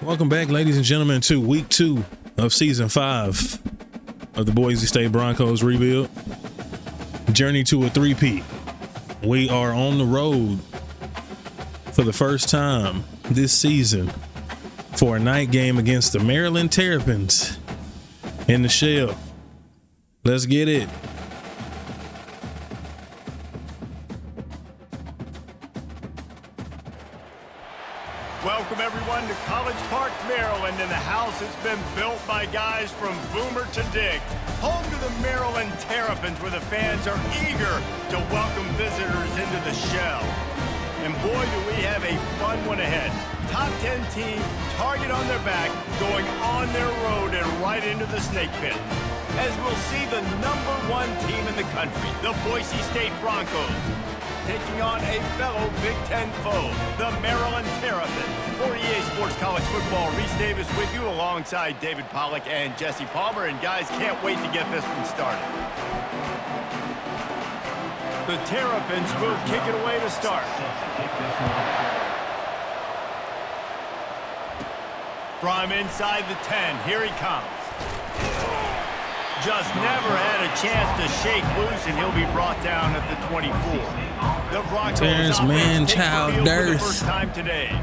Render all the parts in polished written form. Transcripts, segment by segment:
Welcome back, ladies and gentlemen, to week 2 of season 5 of the Boise State Broncos rebuild. Journey to a three-peat. We are on the road for the first time this season for a night game against the Maryland Terrapins in the Shell. Let's get it. Welcome everyone to College Park, Maryland, and the house has been built by guys from Boomer to Dick. Home to the Maryland Terrapins, where the fans are eager to welcome visitors into the Shell. And boy, do we have a fun one ahead. Top 10 team, target on their back, going on their road and right into the snake pit. As we'll see the #1 team in the country, the Boise State Broncos, taking on a fellow Big Ten foe, the Maryland Terrapins. For EA Sports College Football, Reese Davis with you alongside David Pollack and Jesse Palmer. And guys, can't wait to get this one started. The Terrapins will kick it away to start. From inside the 10, here he comes. Just never had a chance to shake loose, and he'll be brought down at the 24. The Broncos offense takes the field for the first time today.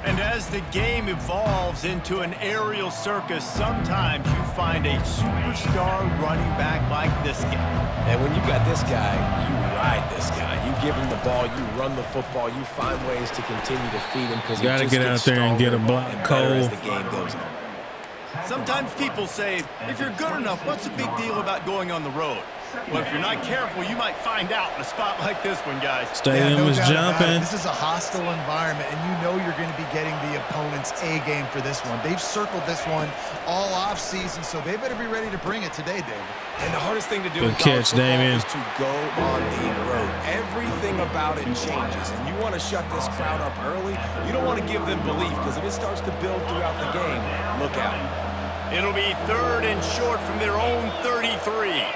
And as the game evolves into an aerial circus, sometimes you find a superstar running back like this guy. And when you got this guy, you ride this guy. You give him the ball, you run the football, you find ways to continue to feed him because he gotta get out there and get a block cold as the game goes on. Sometimes people say, if you're good enough, what's the big deal about going on the road? Well, if you're not careful, you might find out in a spot like this one, guys. Stadium is jumping. This is a hostile environment, and you know you're going to be getting the opponent's A game for this one. They've circled this one all off season, so they better be ready to bring it today, David. And the hardest thing to do Good catch, Damien, is to go on the road. Everything about it changes, and you want to shut this crowd up early. You don't want to give them belief, because if it starts to build throughout the game, look out. It'll be 3rd and short from their own 33.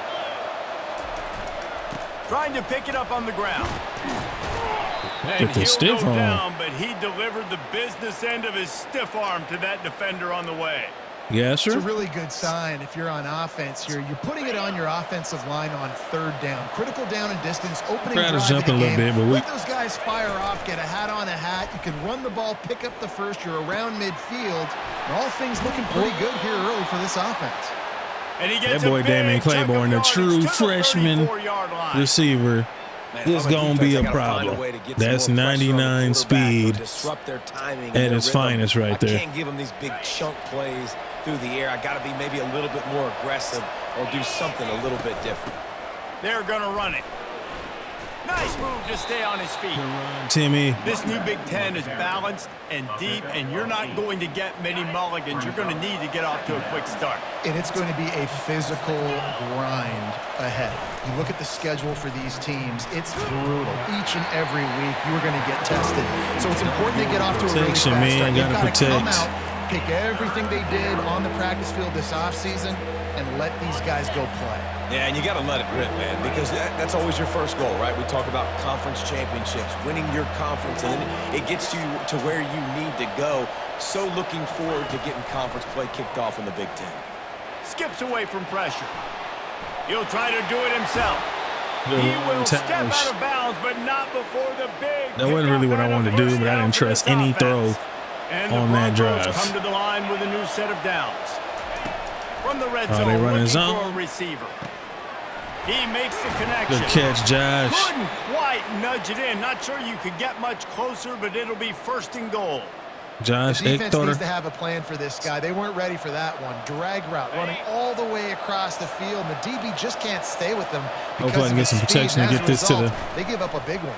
Trying to pick it up on the ground. And he'll go down, but he delivered the business end of his stiff arm to that defender on the way. Yes, sir. It's a really good sign if you're on offense here. You're putting it on your offensive line on 3rd down. Critical down and distance, opening drive of the game. A little bit, but let those guys fire off, get a hat on a hat. You can run the ball, pick up the first. You're around midfield. And all things looking pretty good here early for this offense. And he gets that boy Damien Claiborne, the true freshman receiver, is going to be a problem. That's 99 speed at its finest right there. I can't give him these big chunk plays through the air. I got to be maybe a little bit more aggressive or do something a little bit different. They're going to run it. Nice move to stay on his feet. Timmy. This new Big Ten is balanced and deep, and you're not going to get many mulligans. You're going to need to get off to a quick start. And it's going to be a physical grind ahead. You look at the schedule for these teams, it's brutal. Each and every week, you're going to get tested. So it's important to get off to a really fast start. You've got to come out, pick everything they did on the practice field this offseason, and let these guys go play. Yeah, and you got to let it rip, man, because that's always your first goal, right? We talk about conference championships, winning your conference, and then it gets you to where you need to go. So looking forward to getting conference play kicked off in the Big Ten. Skips away from pressure. He'll try to do it himself. He will step out of bounds, but not before the big. That wasn't really what I wanted to do, but I didn't trust any throw on that drive. Come to the line with a new set of downs. From the red zone, they running looking zone. for a receiver. He makes the connection. Good catch, Josh. Couldn't quite nudge it in. Not sure you could get much closer, but it'll be 1st and goal. Josh, the defense needs to have a plan for this guy. They weren't ready for that one. Drag route, running all the way across the field. And the DB just can't stay with them. Hopefully I can get some protection and get this to the. They give up a big one.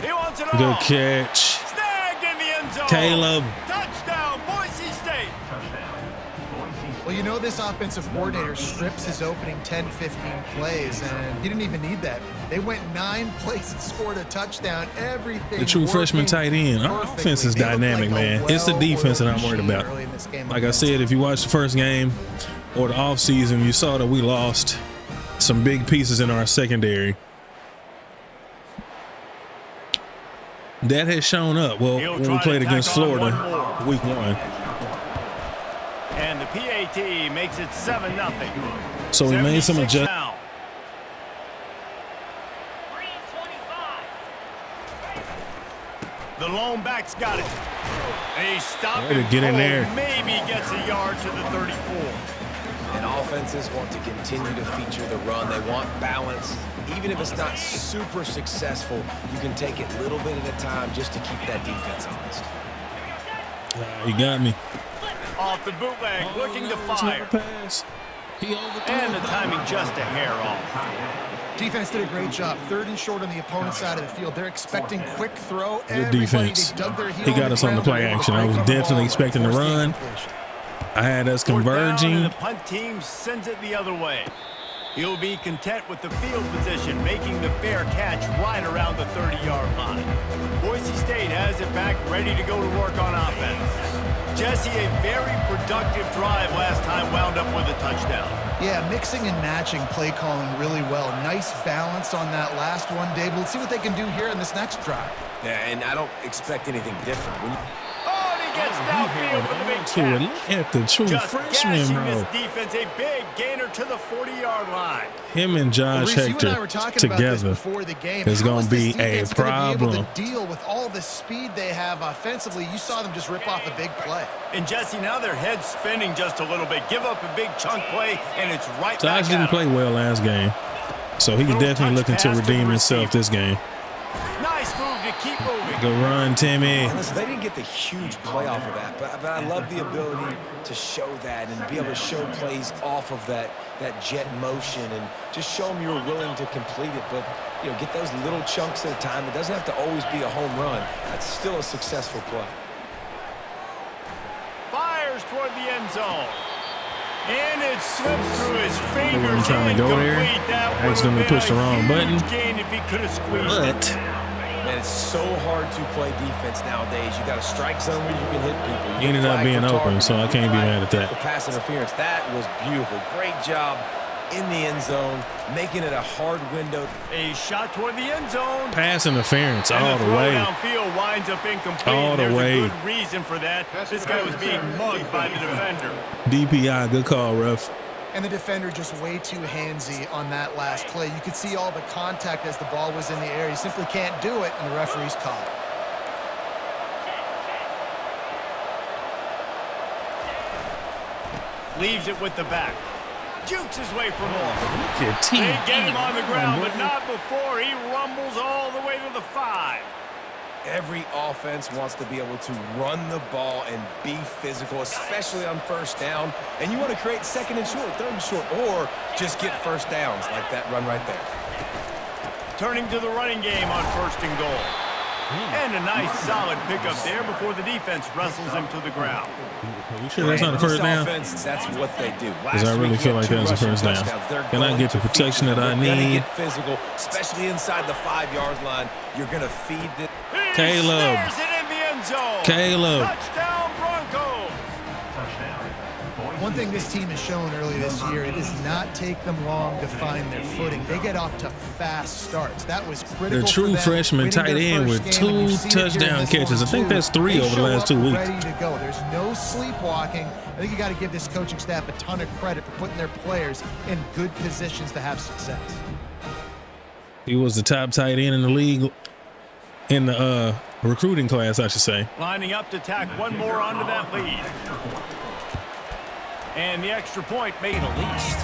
He wants it Good all. catch. Snagged in the end zone. Caleb. Touchdown, Boise State. Well, you know this offensive coordinator strips his opening 10, 15 plays, and he didn't even need that. They went 9 plays and scored a touchdown. Everything. The true freshman tight end. Our offense is dynamic, man. It's the defense that I'm worried about. Like I said, if you watch the first game or the offseason, you saw that we lost some big pieces in our secondary. That has shown up. Well, when we played against Florida, week 1. And the PAT makes it 7-0. So we made some adjustments. The lone back's got it. A stop to get in there. Maybe gets a yard to the 34. And offenses want to continue to feature the run. They want balance. Even if it's not super successful, you can take it a little bit at a time just to keep that defense honest. He got me. Off the bootleg, looking to fire. Pass. And the timing just a hair off. Defense did a great job. 3rd and short on the opponent's side of the field. They're expecting quick throw. Good defense. He got us on the play action. I was definitely expecting to run. I had us converging. The punt team sends it the other way. He'll be content with the field position, making the fair catch right around the 30-yard line. Boise State has it back, ready to go to work on offense. Jesse, a very productive drive last time, wound up with a touchdown. Yeah, mixing and matching play calling really well. Nice balance on that last one, David. Let's see what they can do here in this next drive. Yeah, and I don't expect anything different. Oh, and he gets downfield for the big catch. Look at the true freshman, bro. This defense, a big gainer to the 40-yard line. Him and Josh Hector together is going to be a problem. Able to deal with all the speed they have offensively. You saw them just rip off a big play. And Jesse, now their head's spinning just a little bit. Give up a big chunk play, and it's right back. Josh didn't play well last game, so he's definitely looking to redeem himself this game. Nice move to keep moving. Go run, Timmy. Listen, they didn't get the huge play off of that, but I love the ability to show that and be able to show plays off of that jet motion and just show them you're willing to complete it. But, you know, get those little chunks at a time. It doesn't have to always be a home run. That's still a successful play. Fires toward the end zone. And it slips through his fingers. I'm trying to go there. I accidentally pushed the wrong button. If he could have squeezed it. Man, it's so hard to play defense nowadays. You got a strike zone where you can hit people. He ended up being open, so I can't be mad at that. The pass interference, that was beautiful. Great job in the end zone, making it a hard window. A shot toward the end zone. Pass interference all the way. Downfield winds up incomplete. All the way. There's a good reason for that. This guy was being mugged by the defender. DPI, good call, ref. And the defender just way too handsy on that last play. You could see all the contact as the ball was in the air. He simply can't do it, and the referee's called. Leaves it with the back. Jukes his way for more. They get him on the ground, but not before he rumbles all the way to the 5. Every offense wants to be able to run the ball and be physical, especially on first down. And you want to create 2nd and short, 3rd and short, or just get first downs like that run right there. Turning to the running game on 1st and goal. And a nice solid pickup there before the defense wrestles him to the ground. You sure that's not a first down? Offense, that's what they do. Because I really feel like that's a first down. Can I get the protection that I need? Get physical, especially inside the 5-yard line. You're going to feed the... Caleb. It in the end zone. Caleb. Touchdown Broncos. One thing this team has shown early this year, it does not take them long to find their footing. They get off to fast starts. That was critical. The true freshman tight end with 2 touchdown catches. I think that's 3 over the last 2 weeks. Ready to go. There's no sleepwalking. I think you got to give this coaching staff a ton of credit for putting their players in good positions to have success. He was the top tight end in the league in the recruiting class, I should say. Lining up to tack one more onto that lead. And the extra point made at least.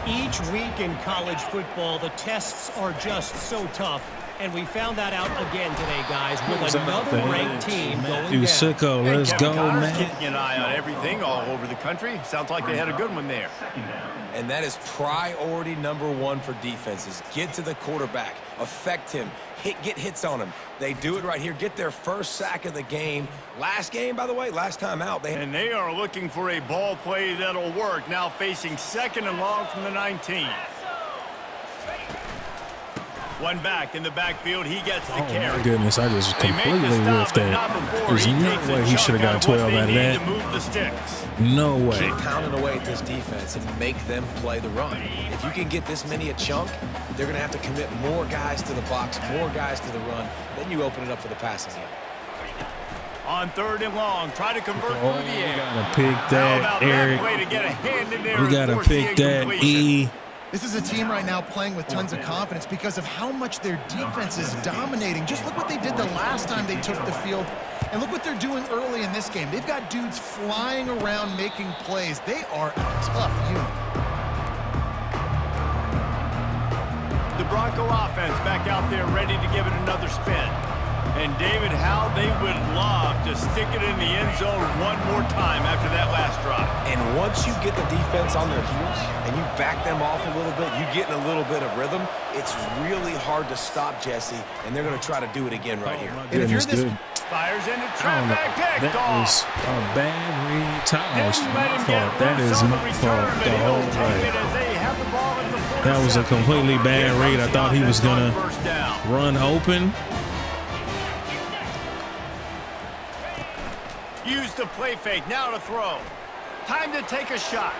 Each week in college football, the tests are just so tough. And we found that out again today, guys, with another ranked team going down. Sicko, let's go, man. Keeping an eye on everything all over the country. Sounds like they had a good one there. And that is priority number 1 for defenses. Get to the quarterback, affect him, get hits on him. They do it right here. Get their first sack of the game. Last game, by the way, last time out. And they are looking for a ball play that'll work. Now facing 2nd and long from the 19. One back in the backfield. He gets the carry. Oh, my goodness. I just completely whiffed that. There's no way he should have got 12 out of that. Move the sticks. No way. Keep pounding away at this defense and make them play the run. If you can get this many a chunk, they're going to have to commit more guys to the box, more guys to the run. Then you open it up for the passing game. On 3rd and long, try to convert through the air. We gotta pick that, Eric. We gotta pick that, E. This is a team right now playing with tons of confidence because of how much their defense is dominating. Just look what they did the last time they took the field, and look what they're doing early in this game. They've got dudes flying around making plays. They are a tough unit. The Bronco offense back out there ready to give it another spin. And David, how they would love to stick it in the end zone one more time after that last drive. And once you get the defense on their heels and you back them off a little bit, you get in a little bit of rhythm, it's really hard to stop, Jesse, and they're going to try to do it again right here. And if you're this, fires into traffic, picked that off. was a bad read. Tosh, my fault. That is my fault the whole way. That was a completely bad read. I thought he was going to run open. Use the play fake, now to throw. Time to take a shot.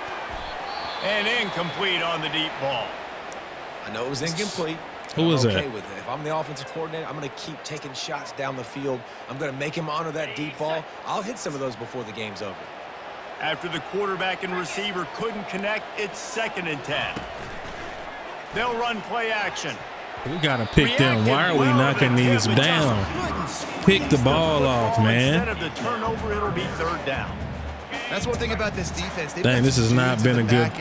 And incomplete on the deep ball. I know it was incomplete. Who was I'm okay that? with it. If I'm the offensive coordinator, I'm going to keep taking shots down the field. I'm going to make him honor that deep ball. I'll hit some of those before the game's over. After the quarterback and receiver couldn't connect, it's 2nd and 10. They'll run play action. We got to pick them. Why are we knocking these down? Pick the ball off, man. Instead of the turnover, it'll be 3rd down. That's one thing about this defense. Dang, this has not been a good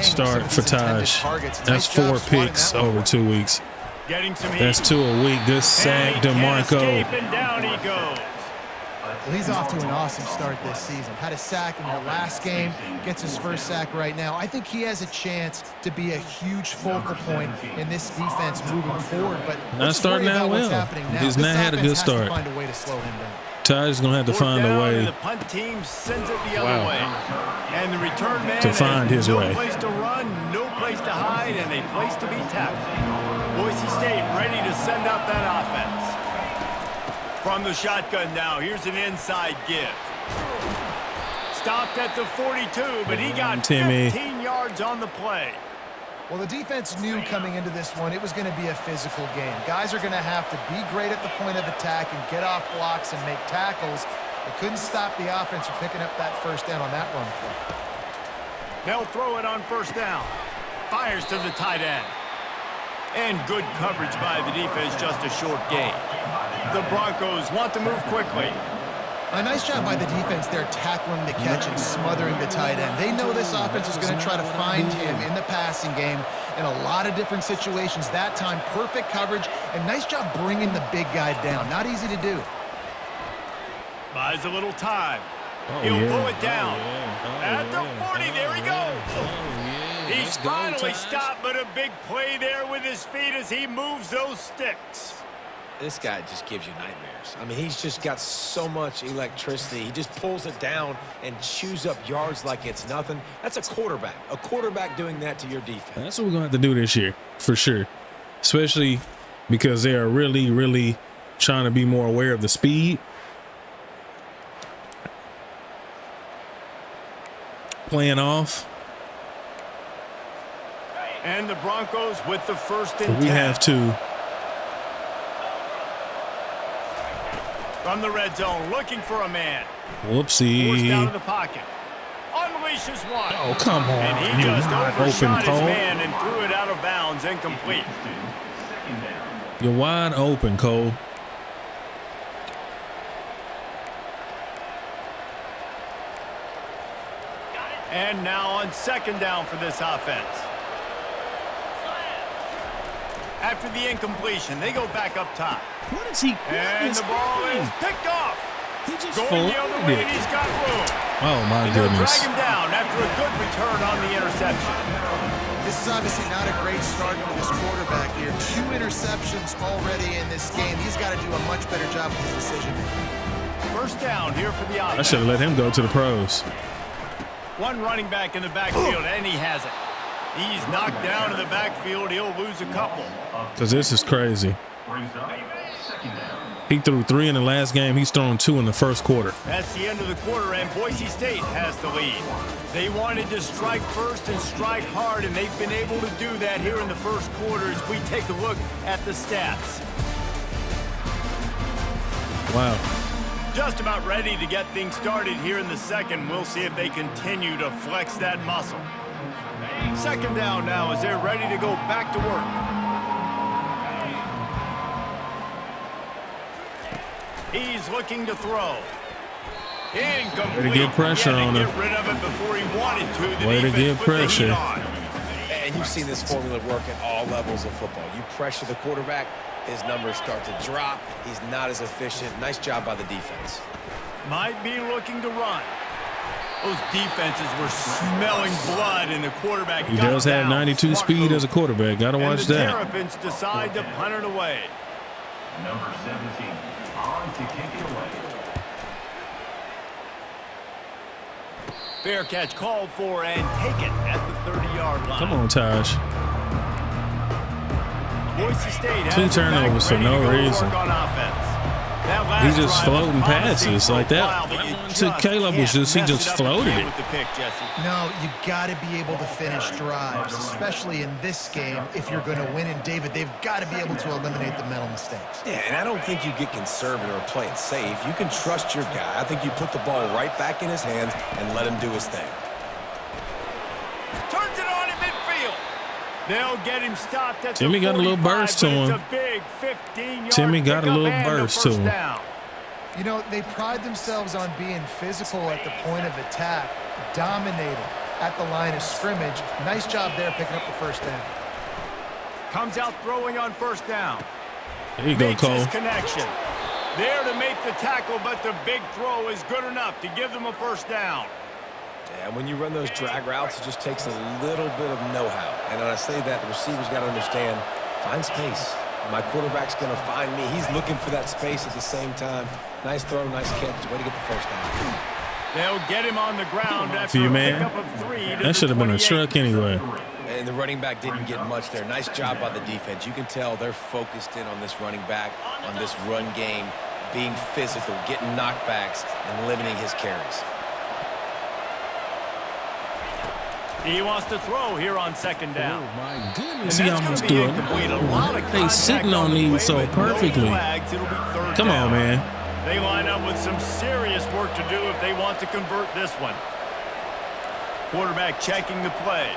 start for Taj. That's 4 picks over 2 weeks. That's 2 a week. Good sack, DeMarco. And down he goes. Well, he's off to an awesome start this season. Had a sack in the last game, gets his first sack right now. I think he has a chance to be a huge focal point in this defense moving forward. But not starting out well. He's not had a good start. Find a way to slow him down. Taj is going to have to find a way. The punt team sends it the other way. And the return man to find his way. No place to run, no place to hide, and a place to be tackled. Boise State ready to send out that offense. From the shotgun now, here's an inside give. Stopped at the 42, but he got 15 yards on the play. Well, the defense knew coming into this one it was going to be a physical game. Guys are going to have to be great at the point of attack and get off blocks and make tackles. They couldn't stop the offense from picking up that first down on that run play. They'll throw it on 1st down. Fires to the tight end. And good coverage by the defense, just a short gain. The Broncos want to move quickly. A nice job by the defense there tackling the catch and smothering the tight end. They know this offense is going to try to find him in the passing game in a lot of different situations. That time, perfect coverage and nice job bringing the big guy down. Not easy to do. Buys a little time. He'll pull it down. At the 40, there he goes. He's finally stopped, but a big play there with his feet as he moves those sticks. This guy just gives you nightmares. I mean, he's just got so much electricity. He just pulls it down and chews up yards like it's nothing. That's a quarterback. A quarterback doing that to your defense. That's what we're going to have to do this year, for sure. Especially because they are really, really trying to be more aware of the speed. Playing off. And the Broncos with the 1st and 10. We have to. From the red zone, looking for a man. Whoopsie. Forced out of the pocket. Unleashes one. Oh, come on. And he just overshot his man and threw it out of bounds, incomplete. You're wide open, Cole. And now on 2nd down for this offense. After the incompletion, they go back up top. What is he? And the ball is picked off. He just going the other way, and he's got room. Oh, my and goodness. They'll drag him down after a good return on the interception. This is obviously not a great start for this quarterback here. 2 interceptions already in this game. He's got to do a much better job with his decision. 1st down here for the offense. I should have let him go to the pros. One running back in the backfield, and he has it. He's knocked down in the backfield. He'll lose a couple. Because this is crazy. He threw 3 in the last game. He's thrown 2 in the first quarter. That's the end of the quarter, and Boise State has the lead. They wanted to strike first and strike hard, and they've been able to do that here in the first quarter as we take a look at the stats. Wow. Just about ready to get things started here in the second. We'll see if they continue to flex that muscle. Second down now as they're ready to go back to work. He's looking to throw. Incomplete. Way to get pressure on him. Get rid of it before he wanted to. Way to get pressure. And you've seen this formula work at all levels of football. You pressure the quarterback, his numbers start to drop. He's not as efficient. Nice job by the defense. Might be looking to run. Those defenses were smelling blood, and the quarterback He does have 92 speed as a quarterback. Got to watch that. And the Terrapins decide to punt it away. Number 17 on to kick it away. Fair catch called for and taken at the 30-yard line. Come on, Taj. Boise State has 2 turnovers for no reason. He's just floating passes like that. To Caleb was just he just floated it. No, you got to be able to finish drives, especially in this game. If you're going to win, and David, they've got to be able to eliminate the mental mistakes. Yeah, and I don't think you get conservative or play it safe. You can trust your guy. I think you put the ball right back in his hands and let him do his thing. Turns it on in midfield. They'll get him stopped at Timmy got a little burst to him. Timmy got a little burst to him. You know, they pride themselves on being physical at the point of attack, dominating at the line of scrimmage. Nice job there picking up the first down. Comes out throwing on first down. There you go, Cole. Connection. There to make the tackle, but the big throw is good enough to give them a first down. Yeah, when you run those drag routes, it just takes a little bit of know-how. And when I say that, the receiver's got to understand, find space. My quarterback's going to find me. He's looking for that space at the same time. Nice throw, nice catch. Way to get the first down. They'll get him on the ground after a pickup of 3. That should have been a truck anyway. And the running back didn't get much there. Nice job by the defense. You can tell they're focused in on this running back, on this run game, being physical, getting knockbacks, and limiting his carries. He wants to throw here on second down. Oh, my goodness. He almost threw it. They sitting on these so perfectly. Come on, man. They line up with some serious work to do if they want to convert this one. Quarterback checking the play.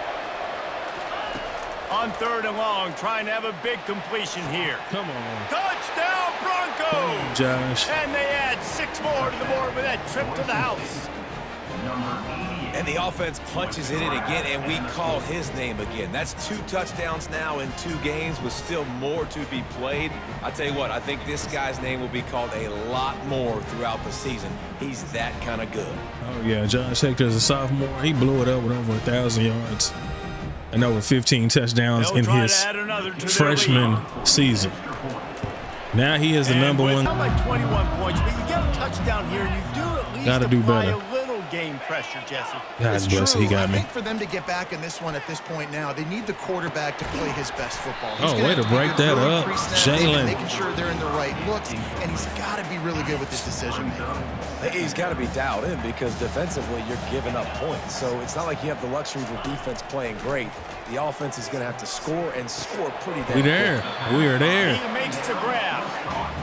On 3rd and long, trying to have a big completion here. Come on. Touchdown, Broncos! Josh. And they add 6 more to the board with that trip to the house. And the offense punches it in again, and we call his name again. That's 2 touchdowns now in 2 games with still more to be played. I tell you what, I think this guy's name will be called a lot more throughout the season. He's that kind of good. Oh, yeah. Josh Hector is a sophomore. He blew it up with over 1,000 yards and over 15 touchdowns in his freshman season. Now he is the number one. Like 21 points, but you get a touchdown here, and you do at least gotta do better. A little game pressure, Jesse. God bless it, he got me. I think for them to get back in this one at this point now, they need the quarterback to play his best football. Oh, way to break that up, Jalen. Making sure they're in the right looks, and he's got to be really good with his decision making. He's got to be dialed in because defensively you're giving up points. So it's not like you have the luxury of your defense playing great. The offense is going to have to score and score pretty damn We there. quick. We are there. He makes the grab.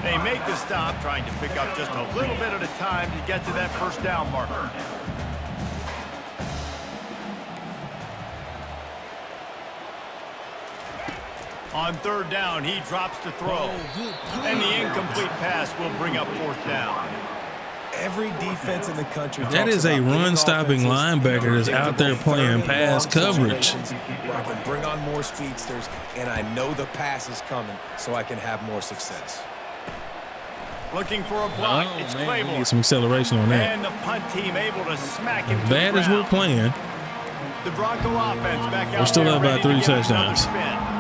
They make the stop, trying to pick up just a little bit at a time to get to that first down marker. On 3rd down, he drops to throw. And the incomplete pass will bring up 4th down. Every defense in the country. That is a run-stopping linebacker that's out there playing pass coverage. Where I can bring on more speedsters, and I know the pass is coming, so I can have more success. Looking for a block. It's Claiborne. Need some acceleration on that. And the punt team able to smack him to Bad the as we're ground. playing. The Bronco offense back out. We're still there up by ready 3 to get touchdowns. another spin.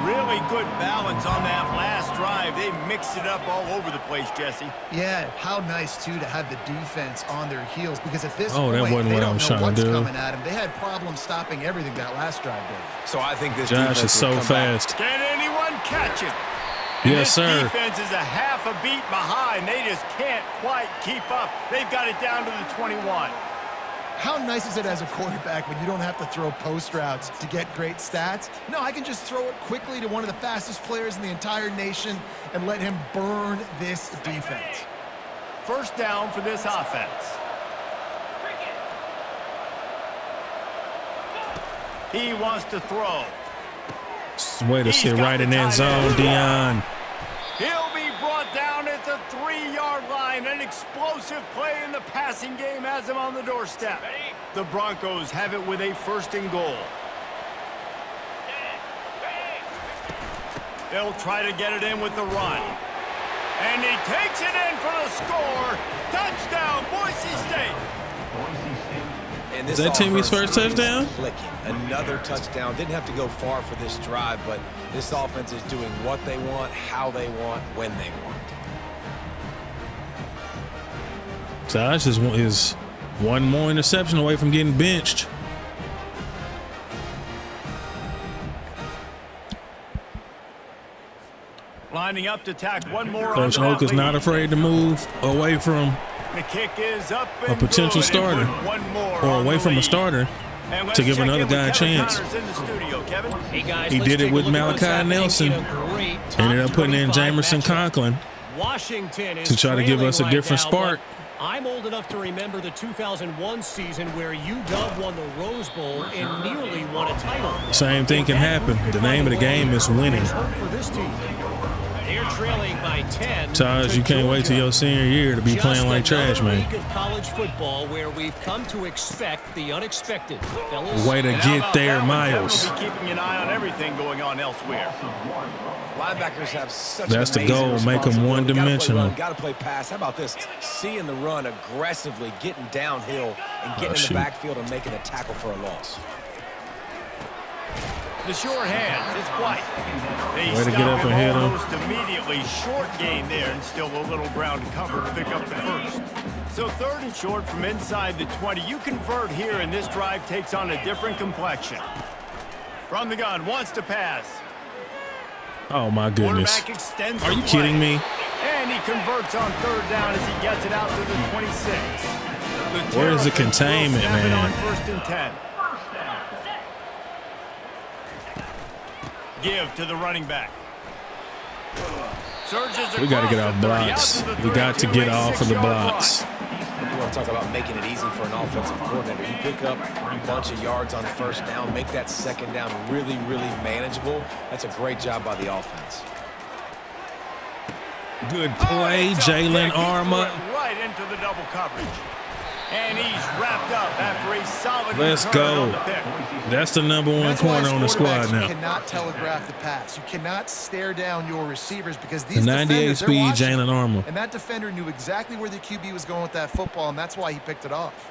Really good balance on that last drive. They mixed it up all over the place, Jesse. Yeah, how nice, too, to have the defense on their heels, because at this that point, wasn't they what I don't was know trying to what's do. coming at them. They had problems stopping everything that last drive did. So I think this Josh defense is so will come back. fast. Can anyone catch him? And Yes, this sir. defense is a half a beat behind. They just can't quite keep up. They've got it down to the 21. How nice is it as a quarterback when you don't have to throw post routes to get great stats? No, I can just throw it quickly to one of the fastest players in the entire nation and let him burn this defense. First down for this offense. He wants to throw. Way to sit right in that zone, Deion. He'll be brought down at the 3-yard line. An explosive play in the passing game has him on the doorstep. The Broncos have it with a 1st and goal. They'll try to get it in with the run. And he takes it in for the score. Touchdown, Boise State. And Is that Timmy's first touchdown? Clicking. Another touchdown. Didn't have to go far for this drive, but this offense is doing what they want, how they want, when they want. Josh is one more interception away from getting benched. Lining up to tack one more. Coach Oak is not afraid to move away from the kick is up a potential starter or away from a starter to give another guy a chance. He did it with Malachi Nelson. Ended up putting in Jamerson Conklin to try to give us a different spark. I'm old enough to remember the 2001 season where UW won the Rose Bowl and nearly won a title. Same thing can happen. The name of the game is winning. They're trailing by 10. Taj, you can't wait till your senior year to be playing like trash, man. Week of college football where we've come to expect the unexpected. Fellas, way to get there, Miles. We'll be keeping an eye on everything going on elsewhere. Linebackers have such That's the goal, make them one-dimensional. Got to play pass. How about this? Seeing the run aggressively, getting downhill, and getting in the backfield and making a tackle for a loss. The short hands, it's White. Way to get up and hit him. Almost immediately, short gain there, and still a little ground to cover to pick up the first. So 3rd and short from inside the 20. You convert here, and this drive takes on a different complexion. From the gun, wants to pass. Oh, my goodness. Extends Are you kidding me? And he converts on 3rd down as he gets it out to the 26. Where is the containment, man? On 1st and 10. Give to the running back. We got to get off blocks. We got to get off of the blocks. You want to talk about making it easy for an offensive coordinator. You pick up a bunch of yards on 1st down, make that 2nd down really, really manageable. That's a great job by the offense. Good play, Jalen Armour. Right into the double coverage. And he's wrapped up after a solid Let's go. That's the #1 corner on the squad now. You cannot telegraph the pass. You cannot stare down your receivers because these the 98 speed Jalen Armour. And that defender knew exactly where the QB was going with that football, and that's why he picked it off.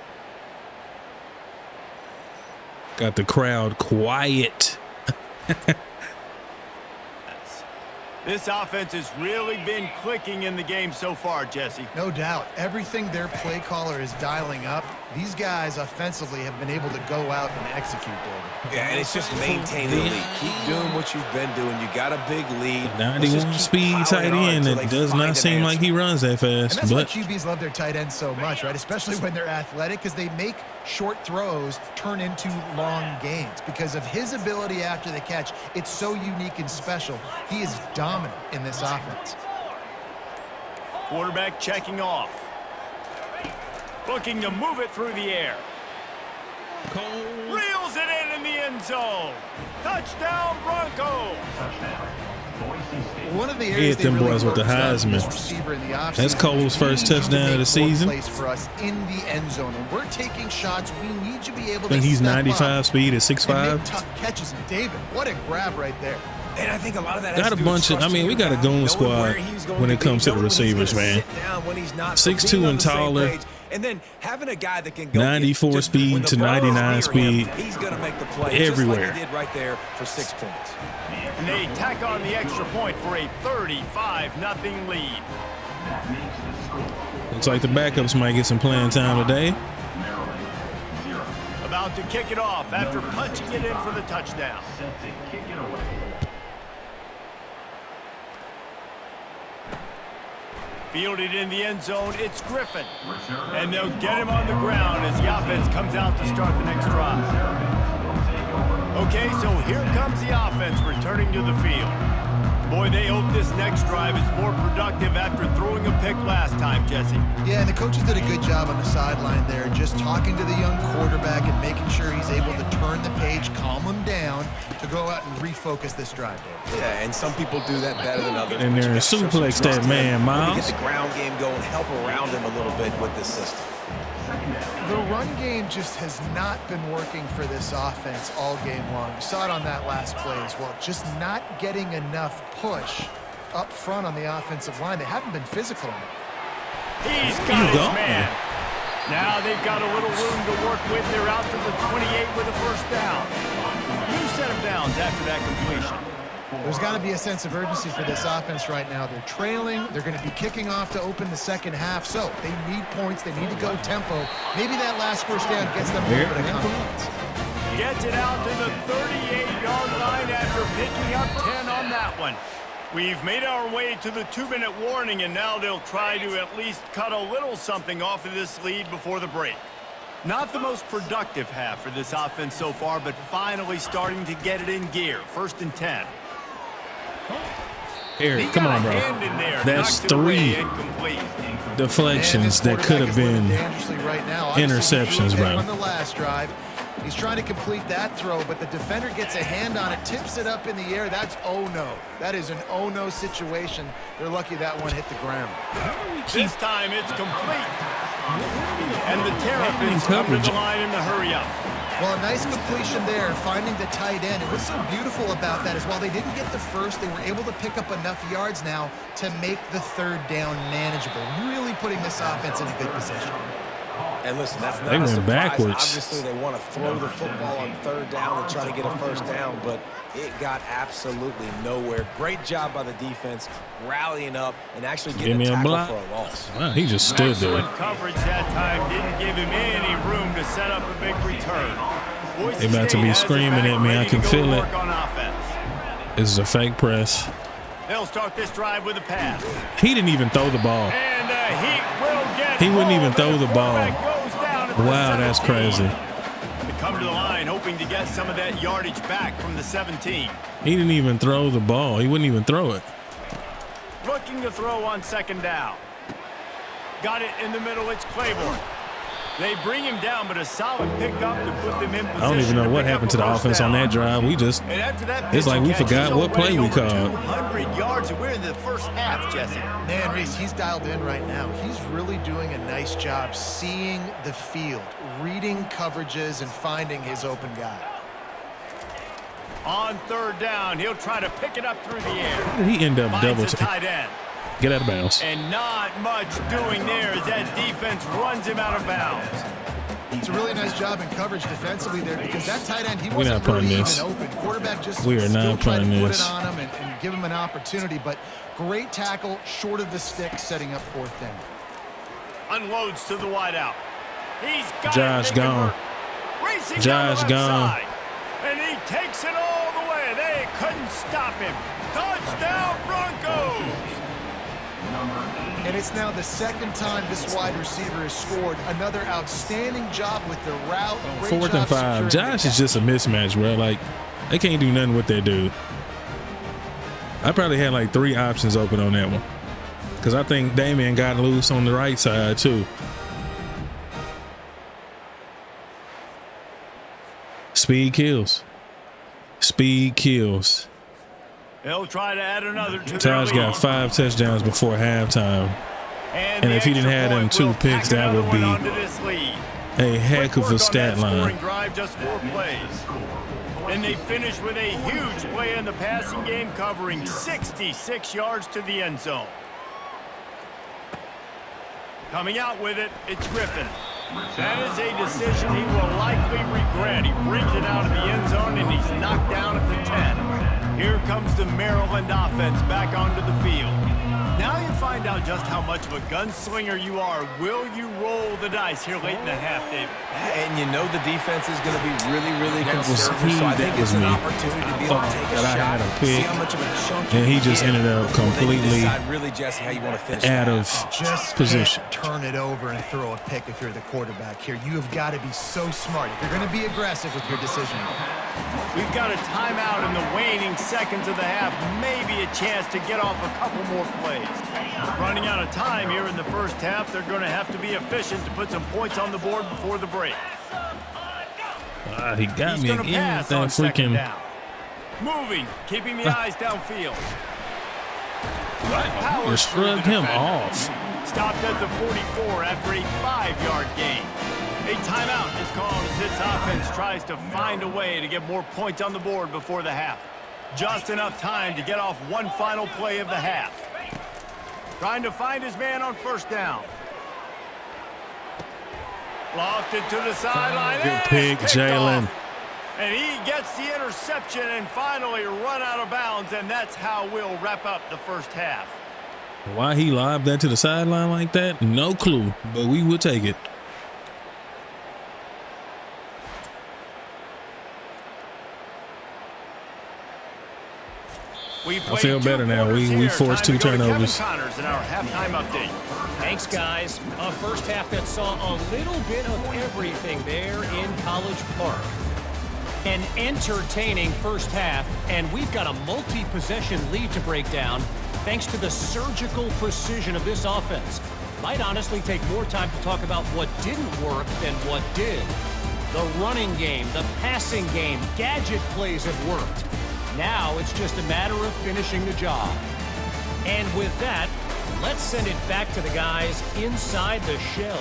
Got the crowd quiet. This offense has really been clicking in the game so far, Jesse. No doubt. Everything their play caller is dialing up, these guys offensively have been able to go out and execute, David. Yeah, and it's just maintaining the lead. Keep doing what you've been doing. You got a big lead. 91 speed tight end. It does not seem like he runs that fast. And that's why QBs love their tight ends so much, right? Especially when they're athletic, because they make short throws turn into long gains. Because of his ability after the catch, it's so unique and special. He is dominant in this offense. Quarterback checking off. Looking to move it through the air. Reels it in the end zone. Touchdown, Broncos. One of the He areas hit them they really boys with the focused on Heisman. is receiver in the offseason. That's Cole's first touchdown of the season. Place for us in the end zone. When we're taking shots, we need to be able I think to he's step 95 up speed at and 6'5". make tough catches. And David, what a grab right there. And I think a lot of that Got a bunch of, I mean, we got a goon squad when it comes to the receivers, man. 6'2" and taller. And then having a guy that can go 94 speed to 99 speed. He's going to make the play everywhere. Just like he did right there for 6 points. And they tack on the extra point for a 35-0 lead. Looks like the backups might get some playing time today. About to kick it off after punching it in for the touchdown. Fielded in the end zone, it's Griffin. And they'll get him on the ground as the offense comes out to start the next drive. Okay, so here comes the offense returning to the field. Boy, they hope this next drive is more productive after throwing a pick last time, Jesse. Yeah, and the coaches did a good job on the sideline there, just talking to the young quarterback and making sure he's able to turn the page, calm him down to go out and refocus this drive. Yeah, and some people do that better than others. And there, suplex that man, Miles. Get the ground game going, help around him a little bit with this system. The run game just has not been working for this offense all game long. You saw it on that last play as well. Just not getting enough push up front on the offensive line. They haven't been physical enough. He's got his man. Now they've got a little room to work with. They're out to the 28 with a first down. New set of downs after that completion. There's got to be a sense of urgency for this offense right now. They're trailing. They're going to be kicking off to open the second half. So they need points. They need to go tempo. Maybe that last first down gets them a little bit of confidence. Gets it out to the 38-yard line after picking up 10 on that one. We've made our way to the 2-minute warning, and now they'll try to at least cut a little something off of this lead before the break. Not the most productive half for this offense so far, but finally starting to get it in gear. 1st and 10. Eric, come on, bro. That's 3 deflections that could have been interceptions, bro. On the last drive, he's trying to complete that throw, but the defender gets a hand on it, tips it up in the air. That's oh-no. That is an oh-no situation. They're lucky that one hit the ground. This time it's complete. And the Terrapins come to the line in the hurry-up. Well, a nice completion there, finding the tight end. And what's so beautiful about that is while they didn't get the first, they were able to pick up enough yards now to make the 3rd down manageable, really putting this offense in a good position. And listen, that's not they a went surprise. backwards. Obviously, they want to throw the football on 3rd down and try to get a first down, but it got absolutely nowhere. Great job by the defense, rallying up and actually getting a tackle for a loss. Wow, he just stood there. Excellent coverage that time didn't give him any room to set up a big return. They about to be screaming at me. I can feel it. This is a fake press. They'll start this drive with a pass. He didn't even throw the ball. And he will get He wouldn't even throw the ball. Wow, that's crazy. They come to the line hoping to get some of that yardage back from the 17. He didn't even throw the ball. He wouldn't even throw it. Looking to throw on 2nd down. Got it in the middle. It's Claiborne. They bring him down, but a solid pickup to put them in position. I don't even know what happened to the offense on that drive. We just, it's like we forgot what play we called. 200 yards, and we're in the first half, Jesse. Man, Reese, he's dialed in right now. He's really doing a nice job seeing the field, reading coverages, and finding his open guy. On 3rd down, he'll try to pick it up through the air. How did he end up double tight end? Get out of bounds. And not much doing there as that defense runs him out of bounds. It's a really nice job in coverage defensively there because that tight end, he wasn't really even open. Quarterback just we are not putting to this. Put it on him and give him an opportunity, but great tackle short of the stick setting up 4th down. Unloads to the wideout. He's got Josh gone. Josh gone. And he takes it all the way. They couldn't stop him. Touchdown Broncos! And it's now the 2nd time this wide receiver has scored. Another outstanding job with the route. 4th and 5. Josh is just a mismatch, bro. Like, they can't do nothing with that dude. I probably had like 3 options open on that one. Because I think Damian got loose on the right side, too. Speed kills. Speed kills. They'll try to add another to Taj got 5 touchdowns before halftime. And if he didn't have them 2 picks, that would be a heck of a stat line. Drive, just 4 plays. And they finish with a huge play in the passing game, covering 66 yards to the end zone. Coming out with it, it's Griffin. That is a decision he will likely regret. He brings it out of the end zone, and he's knocked down at the 10. Here comes the Maryland offense back onto the field. Now you find out just how much of a gunslinger you are. Will you roll the dice here late in the half, David? And you know the defense is going to be really, really That was conservative, he, so I that think was it's an me. opportunity to be able to take a That I shot, had a see pick, how much of a chunk and he you just can ended up get, and then completely decide really, Jesse, how you want to finish out that. of Just position. can't turn it over and throw a pick if you're the quarterback here. You have got to be so smart if you're going to be aggressive with your decision. We've got a timeout in the waning seconds of the half. Maybe a chance to get off a couple more plays. Running out of time here in the first half. They're going to have to be efficient to put some points on the board before the break. He got He's me going to again pass with on that second freaking. down. Moving, keeping the eyes downfield. Power Just through the shrugged him defender. off. Stopped at the 44 after a 5-yard gain. A timeout is called as this offense tries to find a way to get more points on the board before the half. Just enough time to get off one final play of the half. Trying to find his man on first down. Lofted to the sideline. Good pick, Jalen. And he gets the interception and finally run out of bounds, and that's how we'll wrap up the first half. Why he lobbed that to the sideline like that? No clue, but we will take it. I feel better now. We forced 2 turnovers. In our halftime update. Thanks, guys. A first half that saw a little bit of everything there in College Park. An entertaining first half, and we've got a multi-possession lead to break down thanks to the surgical precision of this offense. Might honestly take more time to talk about what didn't work than what did. The running game, the passing game, gadget plays have worked. Now it's just a matter of finishing the job. And with that, let's send it back to the guys inside the shell.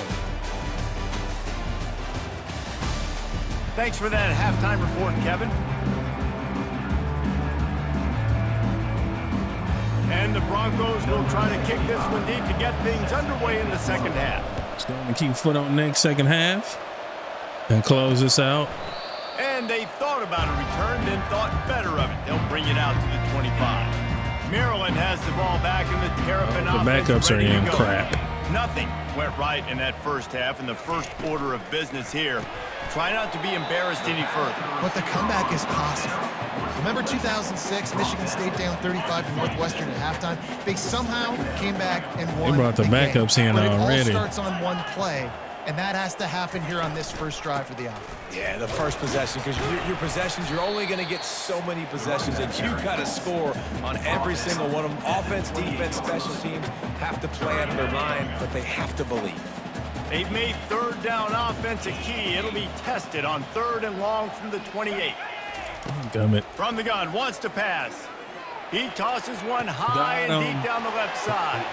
Thanks for that halftime report, Kevin. And the Broncos will try to kick this one deep to get things underway in the second half. Just going to keep foot on next second half and close this out. And they thought about a return, then thought better of it. They'll bring it out to the 25. Maryland has the ball back in the Terrapin offense. The backups are ready to in go. crap. Nothing went right in that first half, and the first order of business here. Try not to be embarrassed any further. But the comeback is possible. Remember 2006, Michigan State down 35 to Northwestern at halftime? They somehow came back and won. They brought the backups in but already. It all starts on one play, and that has to happen here on this first drive for the offense. Yeah, the first possession, because your possessions, you're only going to get so many possessions, and you got to score on every single one of them. Offense, defense, special teams have to play out of their mind, but they have to believe. They've made third down offense a key. It'll be tested on 3rd and long from the 28. Gummit. From the gun, wants to pass. He tosses one high and deep down the left side.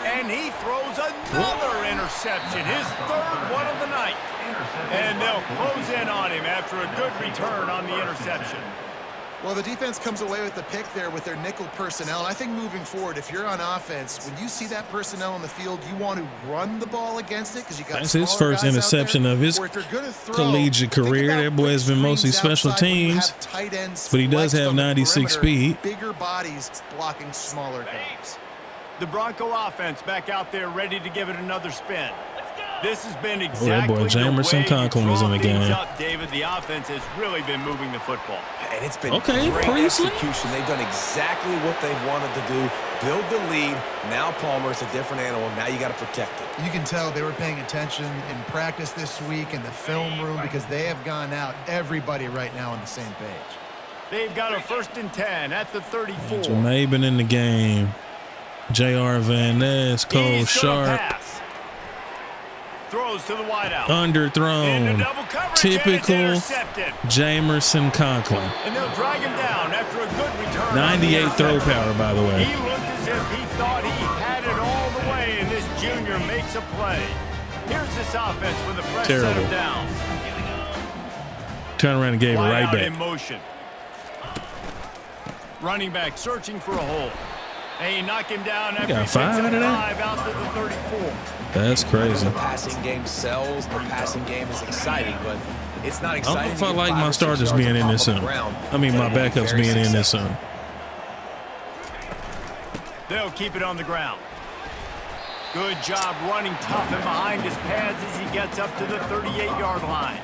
And he throws another interception, his 3rd one of the night. And they'll close in on him after a good return on the interception. Well, the defense comes away with the pick there with their nickel personnel. And I think moving forward, if you're on offense, when you see that personnel on the field, you want to run the ball against it because you got That's his smaller first guys out interception there, of his or if you're gonna throw, collegiate think career. about That boy has been quick mostly screens special outside when you teams, have tight ends but he does flexed have on the 96 perimeter, speed. Bigger bodies blocking smaller guys. The Bronco offense back out there ready to give it another spin. This has been exactly boy, the Jamerson way Conklin you is in draw the things game. up, David. The offense has really been moving the football. And it's been Okay, great Priestley. execution. They've done exactly what they've wanted to do. Build the lead. Now Palmer's a different animal. Now you got to protect it. You can tell they were paying attention in practice this week in the film room because they have gone out, everybody right now on the same page. They've got a 1st and 10 at the 34. Jermaine in the game. J.R. Van Ness, Cole He's gonna Sharp. pass. Throws to the wideout. Underthrown. Into double coverage, Typical and it's intercepted. Jamerson Conklin. And they'll drag him down after a good return. 98 throw power, by the way. He looked as if he thought he had it all the way, and this junior makes a play. Here's this offense with a fresh set Terrible. of downs. Turn around and gave it right Wideout back. in motion. Running back searching for a hole. And he knocked him down after got he 5 picks up out of that? 5 out to the 34. That's crazy. The passing game sells. The passing game is exciting, but it's not I don't exciting. know if I to get like 5 my or 6 starters yards being on in top this of the zone. ground. I mean, my But it'll be backups very being in this successful. zone. They'll keep it on the ground. Good job running tough and behind his pads as he gets up to the 38-yard line.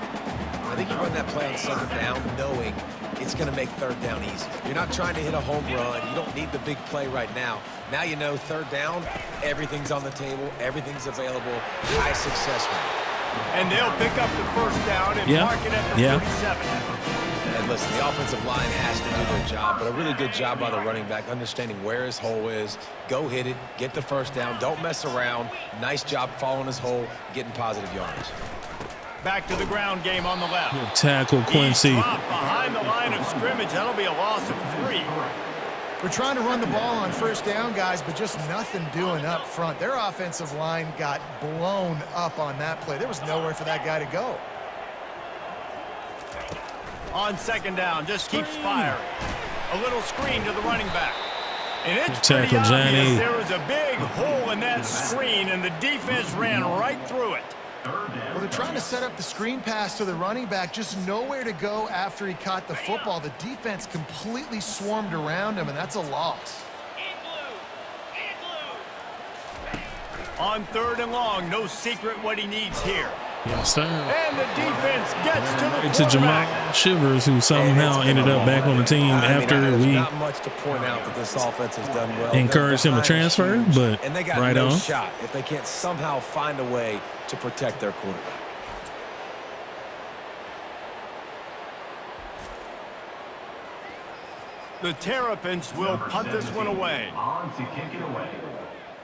I think you run that play on second down knowing it's going to make third down easy. You're not trying to hit a home run. You don't need the big play right now. Now you know third down, everything's on the table, everything's available, high success rate. And they'll pick up the first down and mark it at the 37. And listen, the offensive line has to do their job, but a really good job by the running back, understanding where his hole is. Go hit it, get the first down, don't mess around. Nice job following his hole, getting positive yards. Back to the ground game on the left. Good tackle, Quincy. He's dropped behind the line of scrimmage. That'll be a loss of 3. We're trying to run the ball on first down, guys, but just nothing doing up front. Their offensive line got blown up on that play. There was nowhere for that guy to go. On second down, just keeps firing. A little screen to the running back. And it's Tackle, pretty obvious Johnny. there was a big hole in that screen, and the defense ran right through it. Well, they're trying to set up the screen pass to the running back, just nowhere to go after he caught the football. The defense completely swarmed around him, and that's a loss. On third and long, no secret what he needs here. Yes, sir. And the defense gets to the It's a quarterback. Jamal Shivers who somehow ended up back on the team after there's we not much to point out that this offense has done well. encouraged him to transfer, but and they got right no on. shot if they can't somehow find a way to protect their quarterback. The Terrapins will punt this one away. On to kick it away.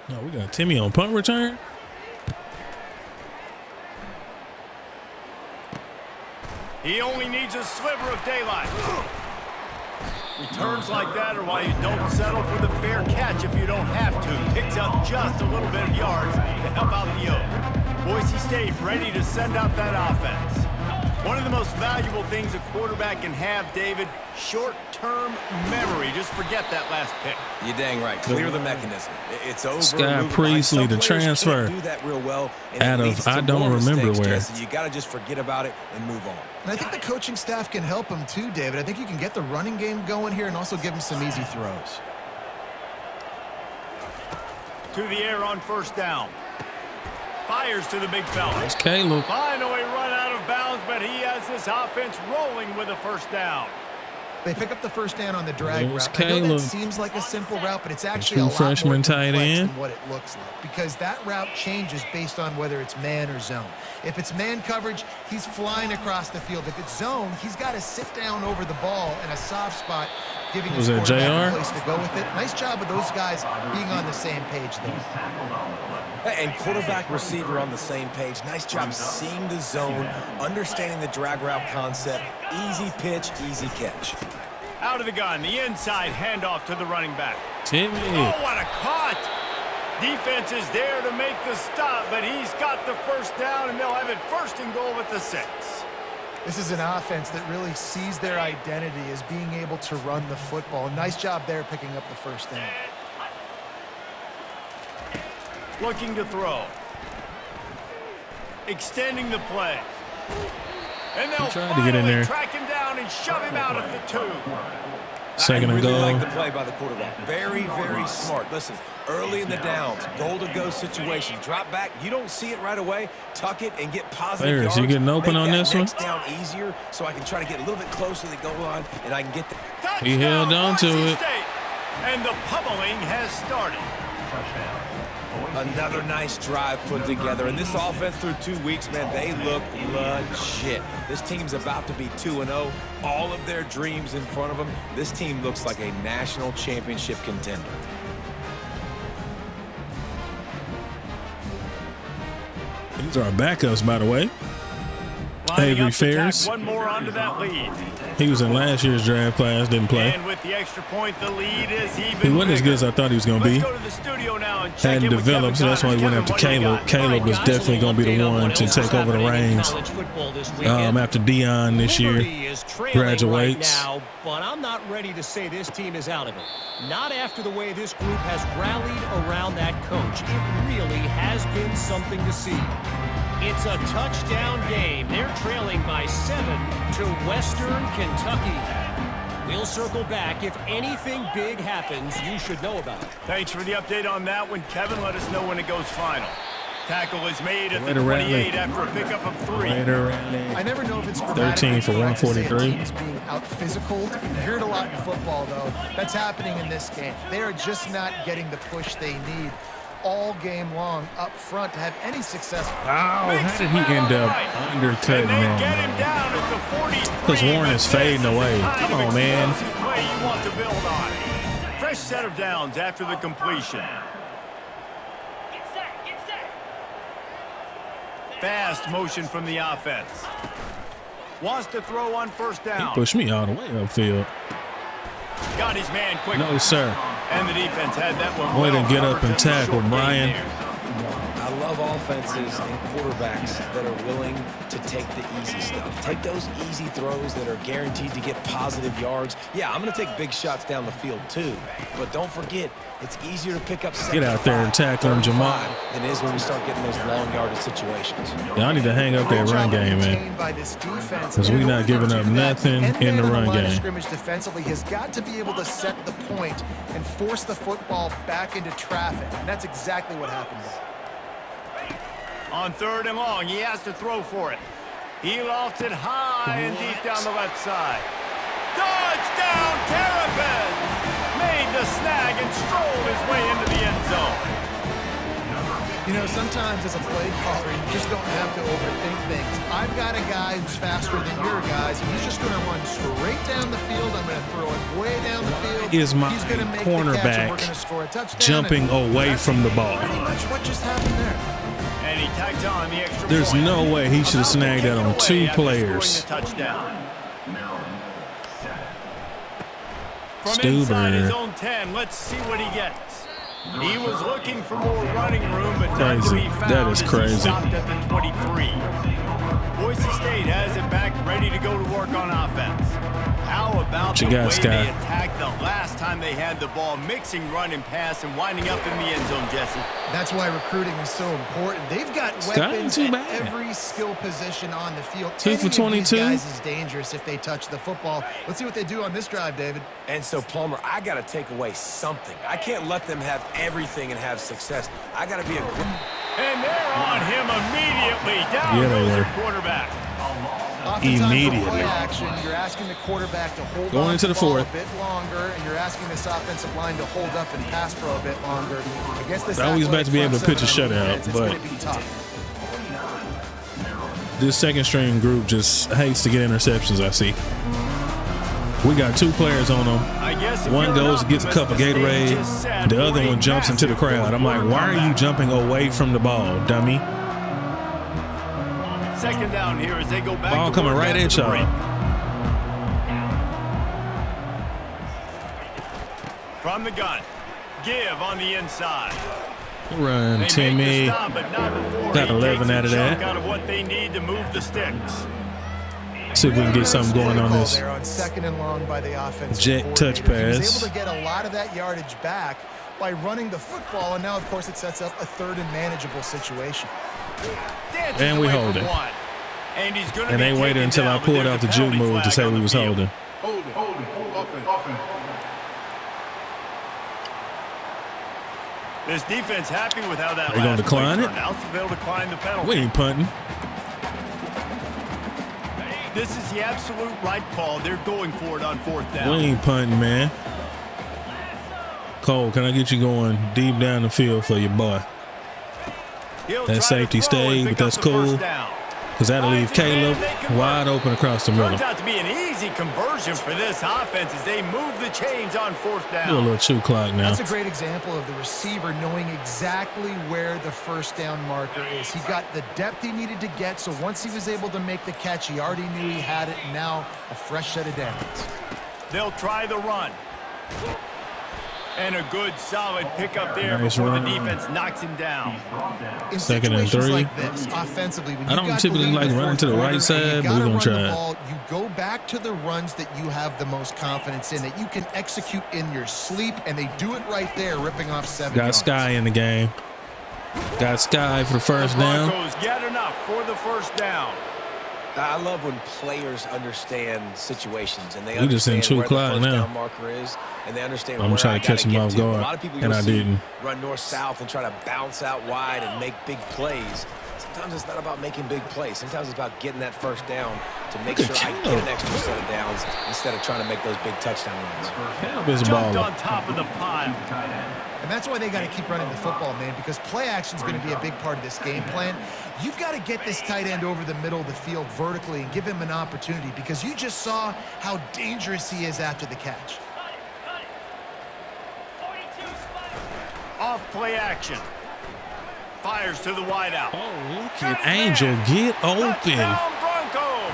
No, we got Timmy on punt return. He only needs a sliver of daylight. Returns like that are why you don't settle for the fair catch if you don't have to. Picks up just a little bit of yards to help out the Oak. Boise State ready to send out that offense. One of the most valuable things a quarterback can have, David, short-term memory. Just forget that last pick. You're dang right. Clear the mechanism. It's over. Sky Move Priestley, on. the Some players transfer can't do that real well, and out it of leads to I don't more remember mistakes, where. Jesse. You got to just forget about it and move on. And I think the coaching staff can help him too, David. I think you can get the running game going here and also give him some easy throws. To the air on first down. Fires to the big fella. It's Caleb. Finally run out of bounds, but he has this offense rolling with a first down. They pick up the first down on the drag There's route. I know Caleb. that seems like a simple route, but it's actually True a lot freshman more tight complex end. than what it looks like, because that route changes based on whether it's man or zone. If it's man coverage, he's flying across the field. If it's zone, he's got to sit down over the ball in a soft spot, giving his Was that quarterback a JR? place to go with it. Nice job of those guys being on the same page there. And quarterback, receiver on the same page. Nice job seeing the zone, understanding the drag route concept. Easy pitch, easy catch. Out of the gun, the inside handoff to the running back. Timmy. Oh, what a caught! Defense is there to make the stop, but he's got the first down, and they'll have it first and goal at the 6. This is an offense that really sees their identity as being able to run the football. Nice job there picking up the first down. Looking to throw. Extending the play. And they'll tried to get in finally there. track him down and shove him out at the 2. Second I and really goal. like the play by the quarterback. Very, very smart. Listen, early in the downs, goal-to-go situation. Drop back. You don't see it right away. Tuck it and get positive Players, yards. you getting open Make on that this one? next down easier so I can try to get a little bit closer to the goal line and I can get the He held on to Boise it. State. And the pummeling has started. Another nice drive put together. And this offense through 2 weeks, man, they look legit. This team's about to be 2-0. All of their dreams in front of them. This team looks like a national championship contender. These are our backups, by the way. Lining Avery up to tack Ferris. one more onto that lead. He was in last year's draft class, didn't play. And with the extra point, the lead is even He wasn't as bigger. good as I thought he was going to Let's be. go to the studio now and check Hadn't in with developed, so Kevin that's why he went Connors. after Kevin, what do you Caleb. got? Caleb was definitely going to be the one to take over the reins after Dion this year Liberty is trailing graduates. right now, but I'm not ready to say this team is out of it. Not after the way this group has rallied around that coach. It really has been something to see. It's a touchdown game. They're trailing by 7 to Western Kentucky. We'll circle back. If anything big happens, you should know about it. Thanks for the update on that one, Kevin. Let us know when it goes final. Tackle is made at the Later, 28 Ratley. after a pickup of 3. Later, I never know if it's 13 for 143. He's being out physical. You hear it a lot in football, though. That's happening in this game. They are just not getting the push they need all game long up front to have any success. Wow, how did he end up undercutting Get him that? down at the 43. Because Warren is fading away. Come on, man. Play you want to build on. Fresh set of downs after the completion. Fast motion from the offense. Wants to throw on first He down. pushed me all the way upfield. Got his man quick. No, sir. And the defense had that one. Way to well get up covered and to the tackle, short game Brian. there. I love offenses and quarterbacks that are willing to take the easy stuff. Take those easy throws that are guaranteed to get positive yards. Yeah, I'm going to take big shots down the field too. But don't forget, it's easier to pick up Get out there and tackle him, Jamal. than it is when we start getting those long yardage situations. Y'all need to hang up that run game, man. Because we not giving up nothing in the run game. Scrimmage defensively has got to be able to set the point and force the football back into traffic. And that's exactly what happened there. On 3rd and long, he has to throw for it. He lofts it high and deep down the left side. Touchdown, Terrapins! Made the snag and strolled his way into the end zone. You know, sometimes as a play caller, you just don't have to overthink things. I've got a guy who's faster than your guys. He's just going to run straight down the field. I'm going to throw it way down the field. Is my He's gonna make the catch, and we're cornerback gonna score a touchdown, jumping and away that's from the ball? Pretty much what just happened there. And he tacked on the extra There's point. no way he should have About to snagged kick that it on away 2 after scoring players. the touchdown. From Stuber. inside his own 10, let's see what he gets. He was looking for more running room, but none to Crazy. be found That is as crazy. he stopped at the 23. Boise State has it back, ready to go to work on offense. How about What you the got, way Sky? they attacked the last time they had the ball, mixing run and pass and winding up in the end zone, Jesse? That's why recruiting is so important. They've got Scott ain't weapons too at bad. every skill position on the field. 2 for Any of 22. these guys is dangerous if they touch the football. Let's see what they do on this drive, David. And so, Plummer, I got to take away something. I can't let them have everything and have success. I got to be a good... And they're on him immediately. Down Yeah, they goes were. the quarterback. Oftentimes with Immediately. play action, you're asking the quarterback to hold Going on into to the ball fourth. a bit longer, and you're asking this offensive line to hold up and pass pro a bit longer. Against this Thought we was about to be able to pitch a front seven on shutout, defense, it's but- going to be tough. This second string group just hates to get interceptions, I see. We got 2 players on them. I guess if One you're goes an and gets a cup of optimist, the stage Gatorade. is set The for other a one jumps into the crowd. I'm like, why are you jumping away from the ball, dummy? Second down here as they go back. Ball to coming work right after at the y'all. break. From the gun. Give on the inside. Run, They make the Timmy. stop, but not before Got he 11 takes a out of chunk that. out of what they need to move the sticks. See if we can get something going on this. There on 2nd and long by the offensive Jet touch coordinator. He was pass. able to get a lot of that yardage back by running the football, and now, of course, it sets up a 3rd and manageable situation. Dances And we away hold from it. one. And he's gonna And be they waited taken until down, I but pulled there's out a the juke penalty move to flag say on we the was field. holding. This defense happy with how that They gonna last decline play it? turned out, so they'll decline the penalty. We ain't punting. This is the absolute right call. They're going for it on 4th down. We ain't punting, man. Cole, can I get you going deep down the field for your boy? He'll That try to safety throw and stayed, pick but up that's the cool. first down. Because that'll leave Caleb wide open across the middle. Turns out to be an easy conversion for this offense as they move the chains on 4th Do a down. little chew clock now. That's a great example of the receiver knowing exactly where the first down marker is. He got the depth he needed to get, so once he was able to make the catch, he already knew he had it, and now a fresh set of downs. They'll try the run. And a good, solid pickup there Nice before run. the defense knocks him down. In 2nd and situations 3. like this, offensively, when I you don't got the typically lead like in the running to the fourth right quarter side, and you but we're gotta gonna run try the it. ball, you go back to the runs that you have the most confidence in, that you can execute in your sleep, and they do it right there, ripping off 7 Got yards. Sky in the game. Got Sky for the first The down. Broncos get enough for the first down. I love when players understand situations and they We just in understand where the 2 o'clock first now. down marker is, and they understand I'm where trying I to catch gotta him get off to. guard, A lot of people and you'll I see didn't. run north-south and try to bounce out wide and make big plays. Sometimes it's not about making big plays. Sometimes it's about getting that first down to make sure I get an extra set of downs instead of trying to make those big touchdown runs. Caleb is a Jumped baller. on top of the pile. And that's why they got to keep running the football, man, because play action is going to be a big part of this game plan. You've got to get this tight end over the middle of the field vertically and give him an opportunity, because you just saw how dangerous he is after the catch. Off play action. Fires to the wideout. Oh, look at Angel get open. Touchdown Broncos.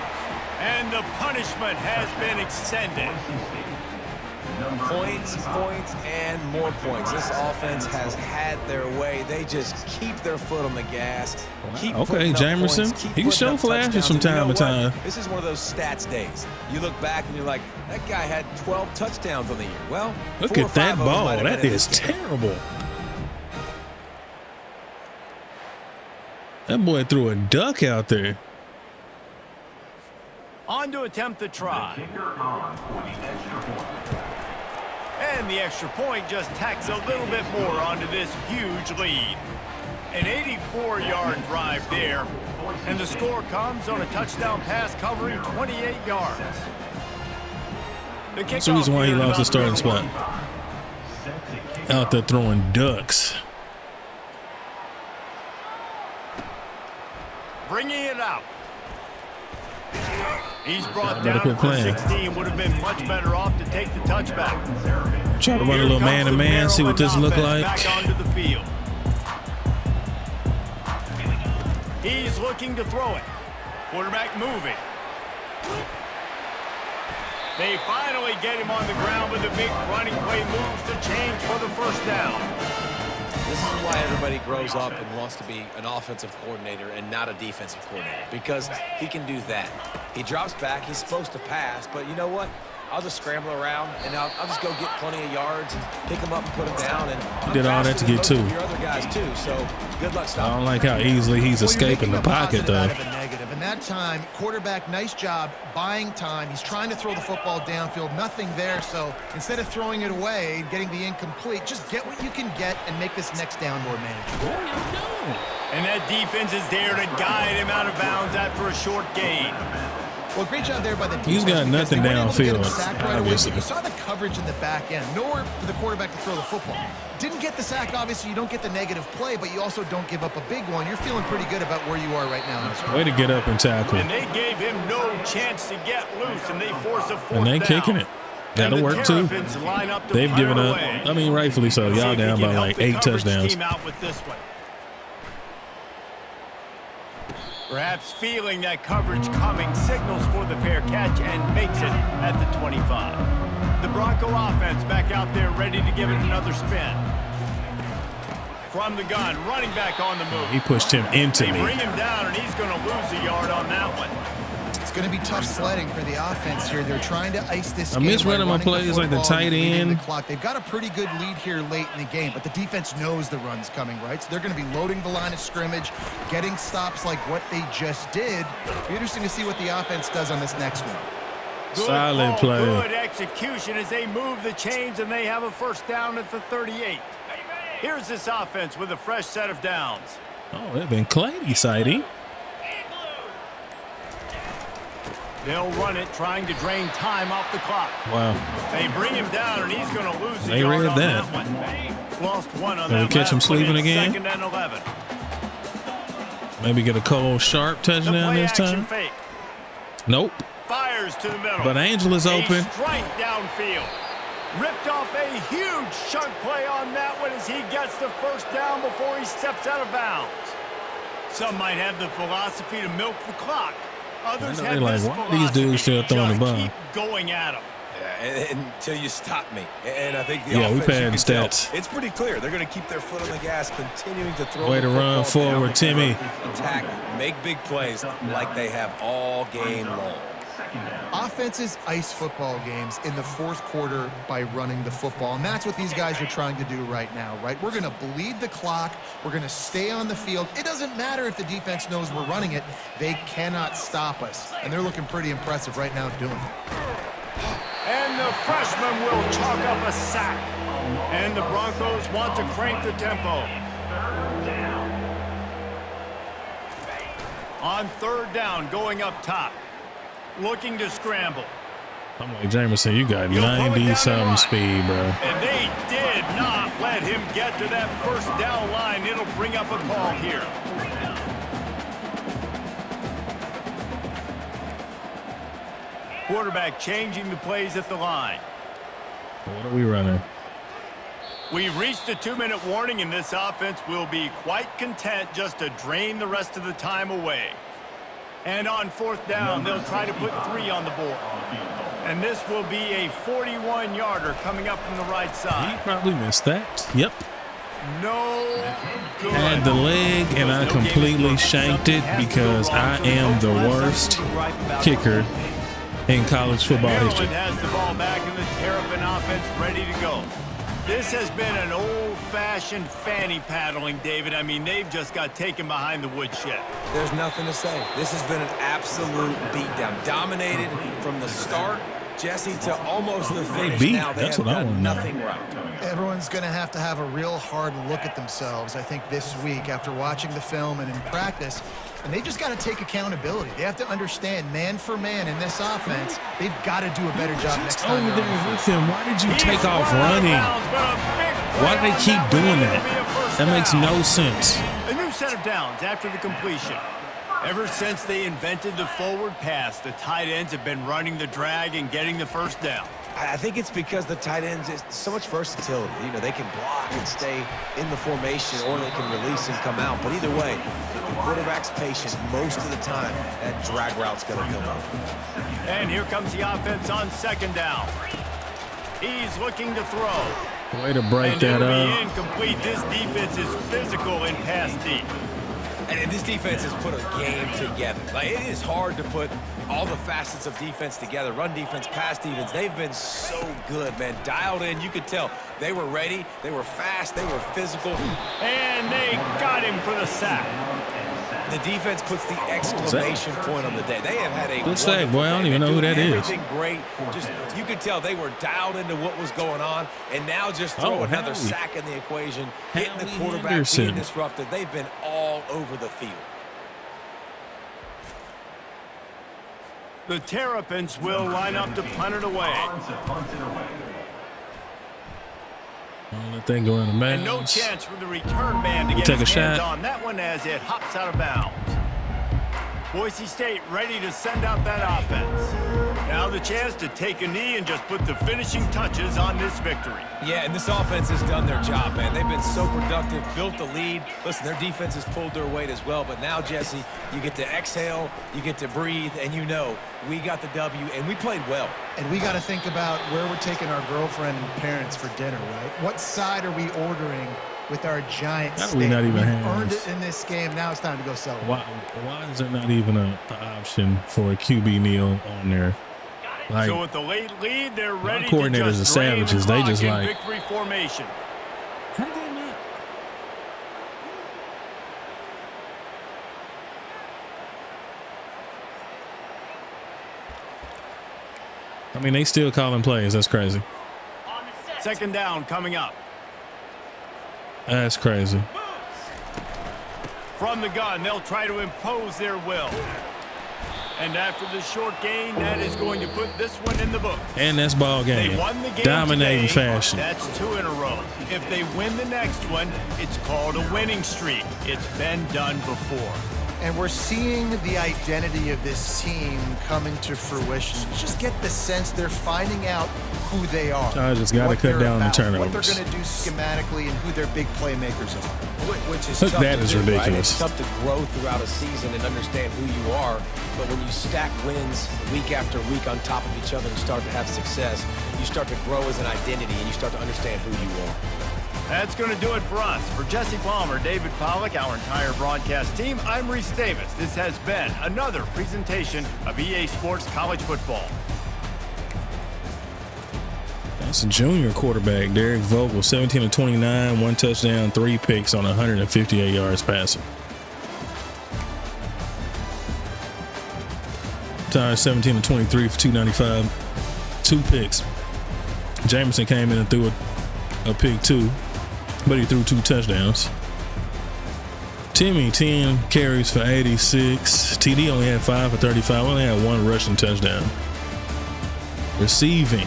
And the punishment has been extended. Points, and more points. This offense has had their way. They just keep their foot on the gas. Keep Okay, putting up Jamerson, points, keep he can putting show up flashes touchdowns. from And you time know to what? time. This is one of those stats days. You look back and you're like, that guy had 12 touchdowns on the year. Well, Look 4 or at that 5 of those ball. might have That been in is this game. terrible. That boy threw a duck out there. On to attempt the try. Kicker on for the extra point. And the extra point just tacks a little bit more onto this huge lead. An 84-yard drive there. And the score comes on a touchdown pass covering 28 yards. The That's the reason why he lost his starting spot. Out there throwing ducks. Bringing it out. He's brought Better down quit for playing. 16. Would have been much better off to take the touchback. Try to run a little man-to-man, see what this look like. Back onto the field. He's looking to throw it. Quarterback moving. They finally get him on the ground with a big running play moves to change for the first down. This is why everybody grows up and wants to be an offensive coordinator and not a defensive coordinator, because he can do that. He drops back, he's supposed to pass, but you know what? I'll just scramble around and I'll just go get plenty of yards and pick them up and put them down. And I'm Did all that to faster than get most two. of your other guys too. So good luck I stopping. don't like how easily he's escaping the pocket, though. Out of a negative. And that time, quarterback, nice job buying time. He's trying to throw the football downfield. Nothing there. So instead of throwing it away, getting the incomplete, just get what you can get and make this next down more manageable. And that defense is there to guide him out of bounds after a short gain. Well, great job there by the defense. He's got because nothing they weren't able to get him downfield, sacked right away, obviously. but you saw the coverage in the back end. Nowhere for the quarterback to throw the football. Didn't get the sack, obviously. You don't get the negative play, but you also don't give up a big one. You're feeling pretty good about where you are right now. Way to get up and tackle. And they gave him no chance to get loose, and they force a fourth And they down. kicking it. That'll And the work, too. Terrapins line up to They've fire given up. away. I mean, rightfully so. See Y'all if he down can by help like the 8 coverage touchdowns. team out with this one. Perhaps feeling that coverage coming, signals for the fair catch and makes it at the 25. The Bronco offense back out there ready to give it another spin. From the gun, running back on the move. He pushed him into They me. bring him down, and he's going to lose a yard on that one. It's going to be tough sledding for the offense here. They're trying to ice this I'm game. misrunning by my running the plays like the football tight and leading end. the clock. They've got a pretty good lead here late in the game, but the defense knows the run's coming, right? So they're going to be loading the line of scrimmage, getting stops like what they just did. Be interesting to see what the offense does on this next one. Good Solid ball, play. Good execution as they move the chains, and they have a first down at the 38. Here's this offense with a fresh set of downs. Oh, they've been Clady sighting. They'll run it, trying to drain time off the clock. Wow. They bring him down, and he's going to lose a They yard read on that. one. Lost one on Did we that catch him last one. sleeping It's again? 2nd and 11. Maybe get a Cole Sharp The touchdown play this action time. fake. Nope. Fires to the middle. But Angel is A open. strike downfield. Ripped off a huge chunk play on that one as he gets the first down before he steps out of bounds. Some might have the philosophy to milk the clock. Others I know have they're like, this why are these dudes still philosophy. throwing the Just ball? keep going at them. Yeah, until you stop me. And I think the Yeah, we offense, padding you can tell, stats. it's pretty clear. They're going to keep their foot on the gas, continuing to throw Way the to run football forward, down, Timmy. attack, make big plays like they have all game long. Offenses ice football games in the fourth quarter by running the football, and that's what these guys are trying to do right now, right? We're going to bleed the clock. We're going to stay on the field. It doesn't matter if the defense knows we're running it. They cannot stop us, and they're looking pretty impressive right now doing it. And the freshman will chalk up a sack. And the Broncos want to crank the tempo. On third down, going up top. Looking to scramble. I'm like, Jameson, you got 90-something speed, bro. And they did not let him get to that first down line. It'll bring up a call here. Quarterback changing the plays at the line. What are we running? We've reached a 2-minute warning, and this offense will be quite content just to drain the rest of the time away. And on fourth down, they'll try to put 3 on the board. And this will be a 41-yarder coming up from the right side. He probably missed that. Yep. No good. Had the leg, and I completely shanked it because I am the worst kicker in college football history. Maryland has the ball back in the Terrapin offense ready to go. This has been an old-fashioned fanny paddling, David. I mean, they've just got taken behind the woodshed. There's nothing to say. This has been an absolute beatdown. Dominated from the start, Jesse, to almost the finish. Now they have done nothing right. Everyone's going to have a real hard look at themselves, I think, this week after watching the film and in practice. And they just got to take accountability. They have to understand, man for man in this offense, they've got to do a better job next time. Over there with him. Why did you take off running? Why do they keep doing that? That makes no sense. A new set of downs after the completion. Ever since they invented the forward pass, the tight ends have been running the drag and getting the first down. I think it's because the tight ends is so much versatility. You know, they can block and stay in the formation, or they can release and come out. But either way, the quarterback's patient most of the time. That drag route's going to come up. And here comes the offense on second down. He's looking to throw. Way to break that up. up. Incomplete. This defense is physical in pass deep. And this defense has put a game together. Like, it is hard to put all the facets of defense together. Run defense, pass defense. They've been so good, man. Dialed in. You could tell they were ready. They were fast. They were physical. And they got him for the sack. The defense puts the exclamation point on the day. They have had a good sack, boy. I don't even know who that is. Everything great. Just, you could tell they were dialed into what was going on, and now just throw another sack in the equation, hitting the quarterback, being disrupted. They've been all over the field. The Terrapins will line up to punt it away. Don't let that go in the man. And no chance for the return man to get his hands on that one as it hops out of bounds. Boise State ready to send out that offense. Now the chance to take a knee and just put the finishing touches on this victory. Yeah, and this offense has done their job, man. They've been so productive, built the lead. Listen, their defense has pulled their weight as well. But now, Jesse, you get to exhale, you get to breathe, and you know we got the W, and we played well. And we got to think about where we're taking our girlfriend and parents for dinner, right? What side are we ordering with our giant steak? We not even earned it in this game. Now it's time to go celebrate. Why is there not even an option for a QB meal on there? Like, so with the late lead, they're ready coordinators to just are savages. They just like victory formation. How did they not? I mean, they still calling plays. That's crazy. Second down coming up. That's crazy. From the gun, they'll try to impose their will. And after the short gain, that is going to put this one in the book. And that's ball game. They won the game dominating today. fashion. That's 2 in a row. If they win the next one, it's called a winning streak. It's been done before. And we're seeing the identity of this team come into fruition. Just get the sense they're finding out who they are. I just got to cut down the turnovers. What they're going to do schematically and who their big playmakers are. Which is tough that to is do, ridiculous. Right? It's tough to grow throughout a season and understand who you are. But when you stack wins week after week on top of each other and start to have success, you start to grow as an identity and you start to understand who you are. That's going to do it for us. For Jesse Palmer, David Pollack, our entire broadcast team, I'm Reese Davis. This has been another presentation of EA Sports College Football. That's a junior quarterback, Derek Vogel, 17 of 29, 1 touchdown, 3 picks on 158 yards passing. Tyler, 17 of 23 for 295, 2 picks. Jameson came in and threw a pick too, but he threw 2 touchdowns. Timmy, 10 carries for 86. TD only had 5 for 35. We only had 1 rushing touchdown. Receiving,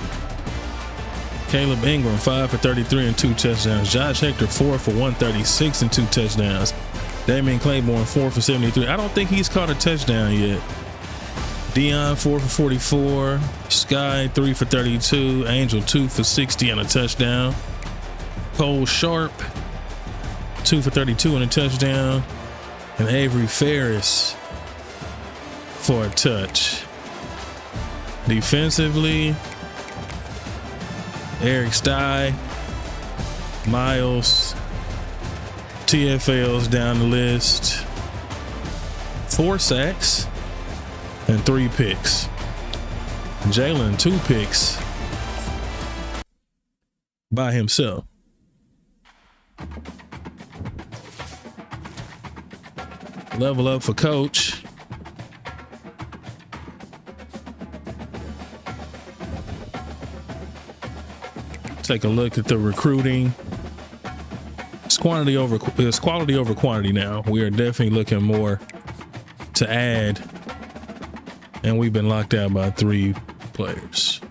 Caleb Ingram, 5 for 33 and 2 touchdowns. Josh Hector, 4 for 136 and 2 touchdowns. Damian Claiborne, 4 for 73. I don't think he's caught a touchdown yet. Dion, 4 for 44. Sky, 3 for 32. Angel, 2 for 60 and a touchdown. Cole Sharp, 2 for 32 and a touchdown. And Avery Ferris for a touch. Defensively, Eric Stye, Miles, TFLs down the list. 4 sacks and 3 picks. Jalen, 2 picks by himself. Level up for coach. Take a look at the recruiting. It's quality over quantity now. We are definitely looking more to add, and we've been locked out by 3 players.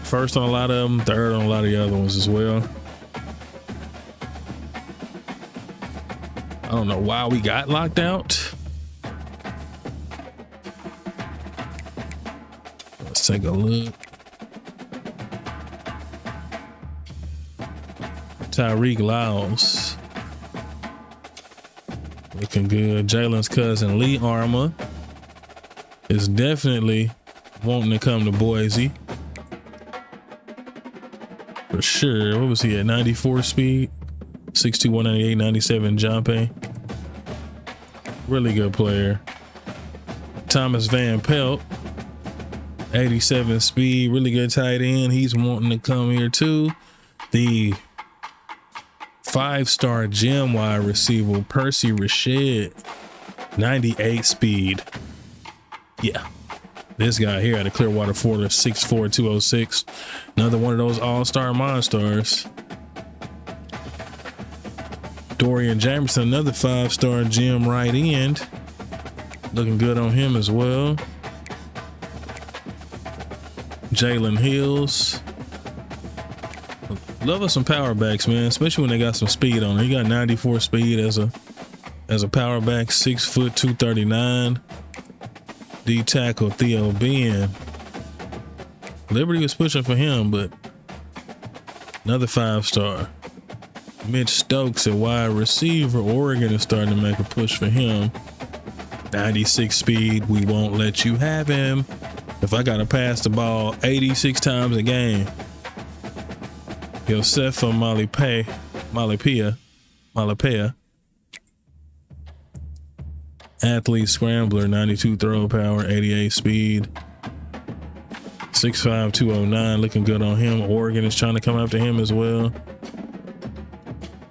First on a lot of them, third on a lot of the other ones as well. I don't know why we got locked out. Let's take a look. Tyreek Lyles, looking good. Jalen's cousin Lee Armour is definitely wanting to come to Boise. For sure. What was he at? 94 speed? 6'2", 198, 97 jump. Really good player. Thomas Van Pelt, 87 speed, really good tight end. He's wanting to come here too. The 5-star gem wide receiver Percy Rashed, 98 speed. Yeah, this guy here out of Clearwater, Florida, 6'4", 206. Another one of those all-star monsters. Dorian Jamerson, another 5-star gem right end. Looking good on him as well. Jalen Hills. Love us some power backs, man, especially when they got some speed on it. He got 94 speed as a power back, 6 foot 239. D tackle Theo Ben. Liberty was pushing for him, but another 5-star. Mitch Stokes at wide receiver. Oregon is starting to make a push for him. 96 speed. We won't let you have him. If I gotta pass the ball 86 times a game. Josefa Malapea. Athlete scrambler, 92 throw power, 88 speed. 6'5", 209, looking good on him. Oregon is trying to come after him as well.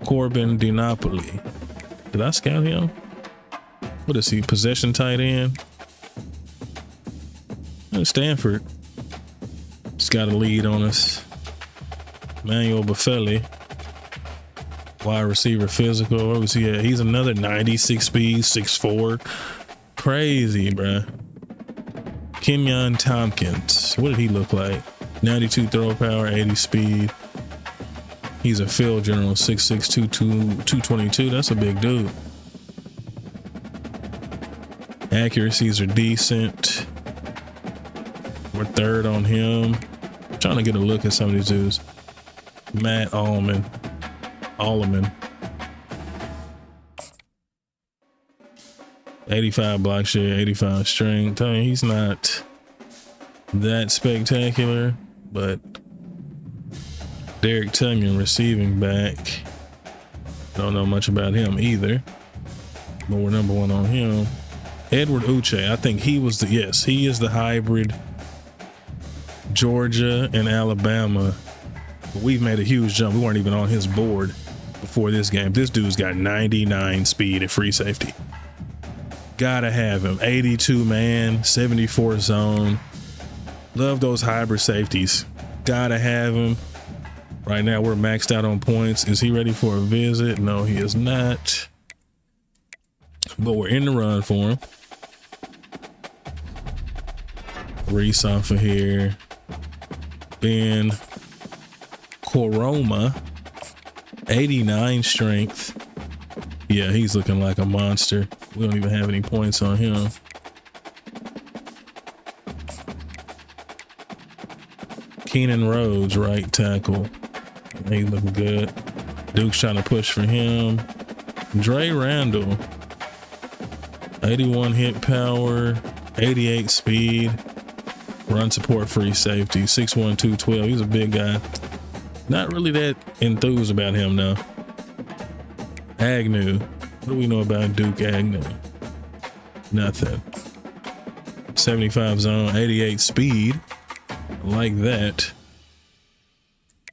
Corbin DiNapoli. Did I scout him? What is he? Possession tight end? Stanford. Just got a lead on us. Manuel Buffelli. Wide receiver physical. What was he at? He's another 96 speed, 6'4". Crazy, bruh. Kenyon Tompkins. What did he look like? 92 throw power, 80 speed. He's a field general, 6'6", 222. That's a big dude. Accuracies are decent. We're third on him. I'm trying to get a look at some of these dudes. Matt Alleman. 85 block share, 85 strength. I mean, he's not that spectacular, but Derek Tunyon, receiving back. Don't know much about him either, but we're number one on him. Edward Uche, I think he was he is the hybrid Georgia and Alabama. But we've made a huge jump. We weren't even on his board before this game. This dude's got 99 speed at free safety. Gotta have him. 82 man, 74 zone. Love those hybrid safeties. Gotta have him. Right now we're maxed out on points. Is he ready for a visit? No, he is not. But we're in the run for him. Reese off of here. Ben Koroma, 89 strength. Yeah, he's looking like a monster. We don't even have any points on him. Keenan Rhodes, right tackle. He's looking good. Duke's trying to push for him. Dre Randall, 81 hit power, 88 speed, run support, free safety, 6'1", 212. He's a big guy. Not really that enthused about him now. Agnew. What do we know about Duke Agnew? Nothing. 75 zone, 88 speed. Like that.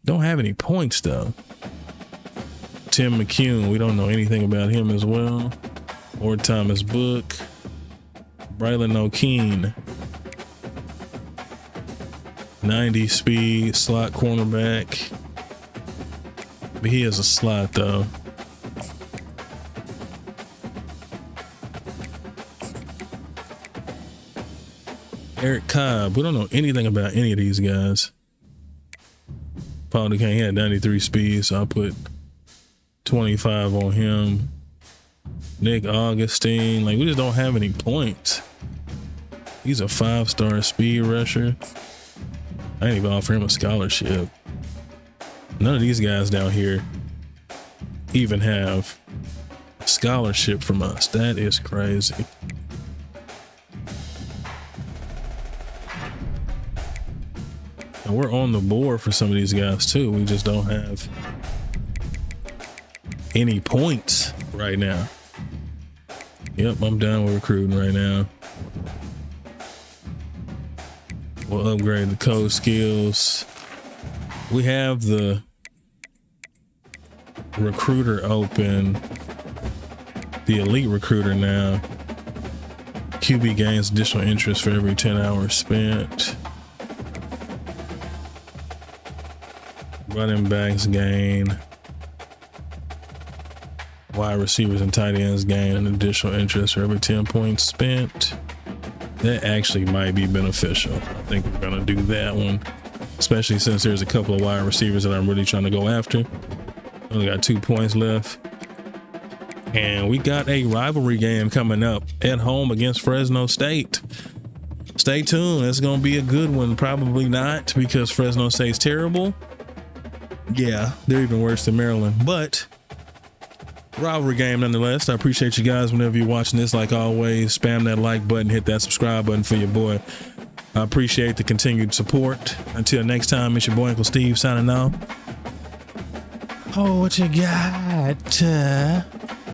Don't have any points though. Tim McCune, we don't know anything about him as well. Or Thomas Book. Braylon O'Keen, 90 speed, slot cornerback. But he is a slot though. Eric Cobb, we don't know anything about any of these guys. Paul DeCane, he had 93 speed, so I'll put 25 on him. Nick Augustine, like we just don't have any points. He's a 5-star speed rusher. I didn't even offer him a scholarship. None of these guys down here even have a scholarship from us. That is crazy. And we're on the board for some of these guys too. We just don't have any points right now. Yep, I'm done with recruiting right now. We'll upgrade the code skills. We have the recruiter open, the elite recruiter now. QB gains additional interest for every 10 hours spent. Running backs gain. Wide receivers and tight ends gain an additional interest for every 10 points spent. That actually might be beneficial. I think we're gonna do that one, especially since there's a couple of wide receivers that I'm really trying to go after. Only got 2 points left. And we got a rivalry game coming up at home against Fresno State. Stay tuned. It's gonna be a good one. Probably not, because Fresno State's terrible. Yeah, they're even worse than Maryland, but rivalry game nonetheless. I appreciate you guys whenever you're watching this. Like always, spam that like button, hit that subscribe button for your boy. I appreciate the continued support. Until next time, it's your boy Uncle Steve signing off. Oh, what you got?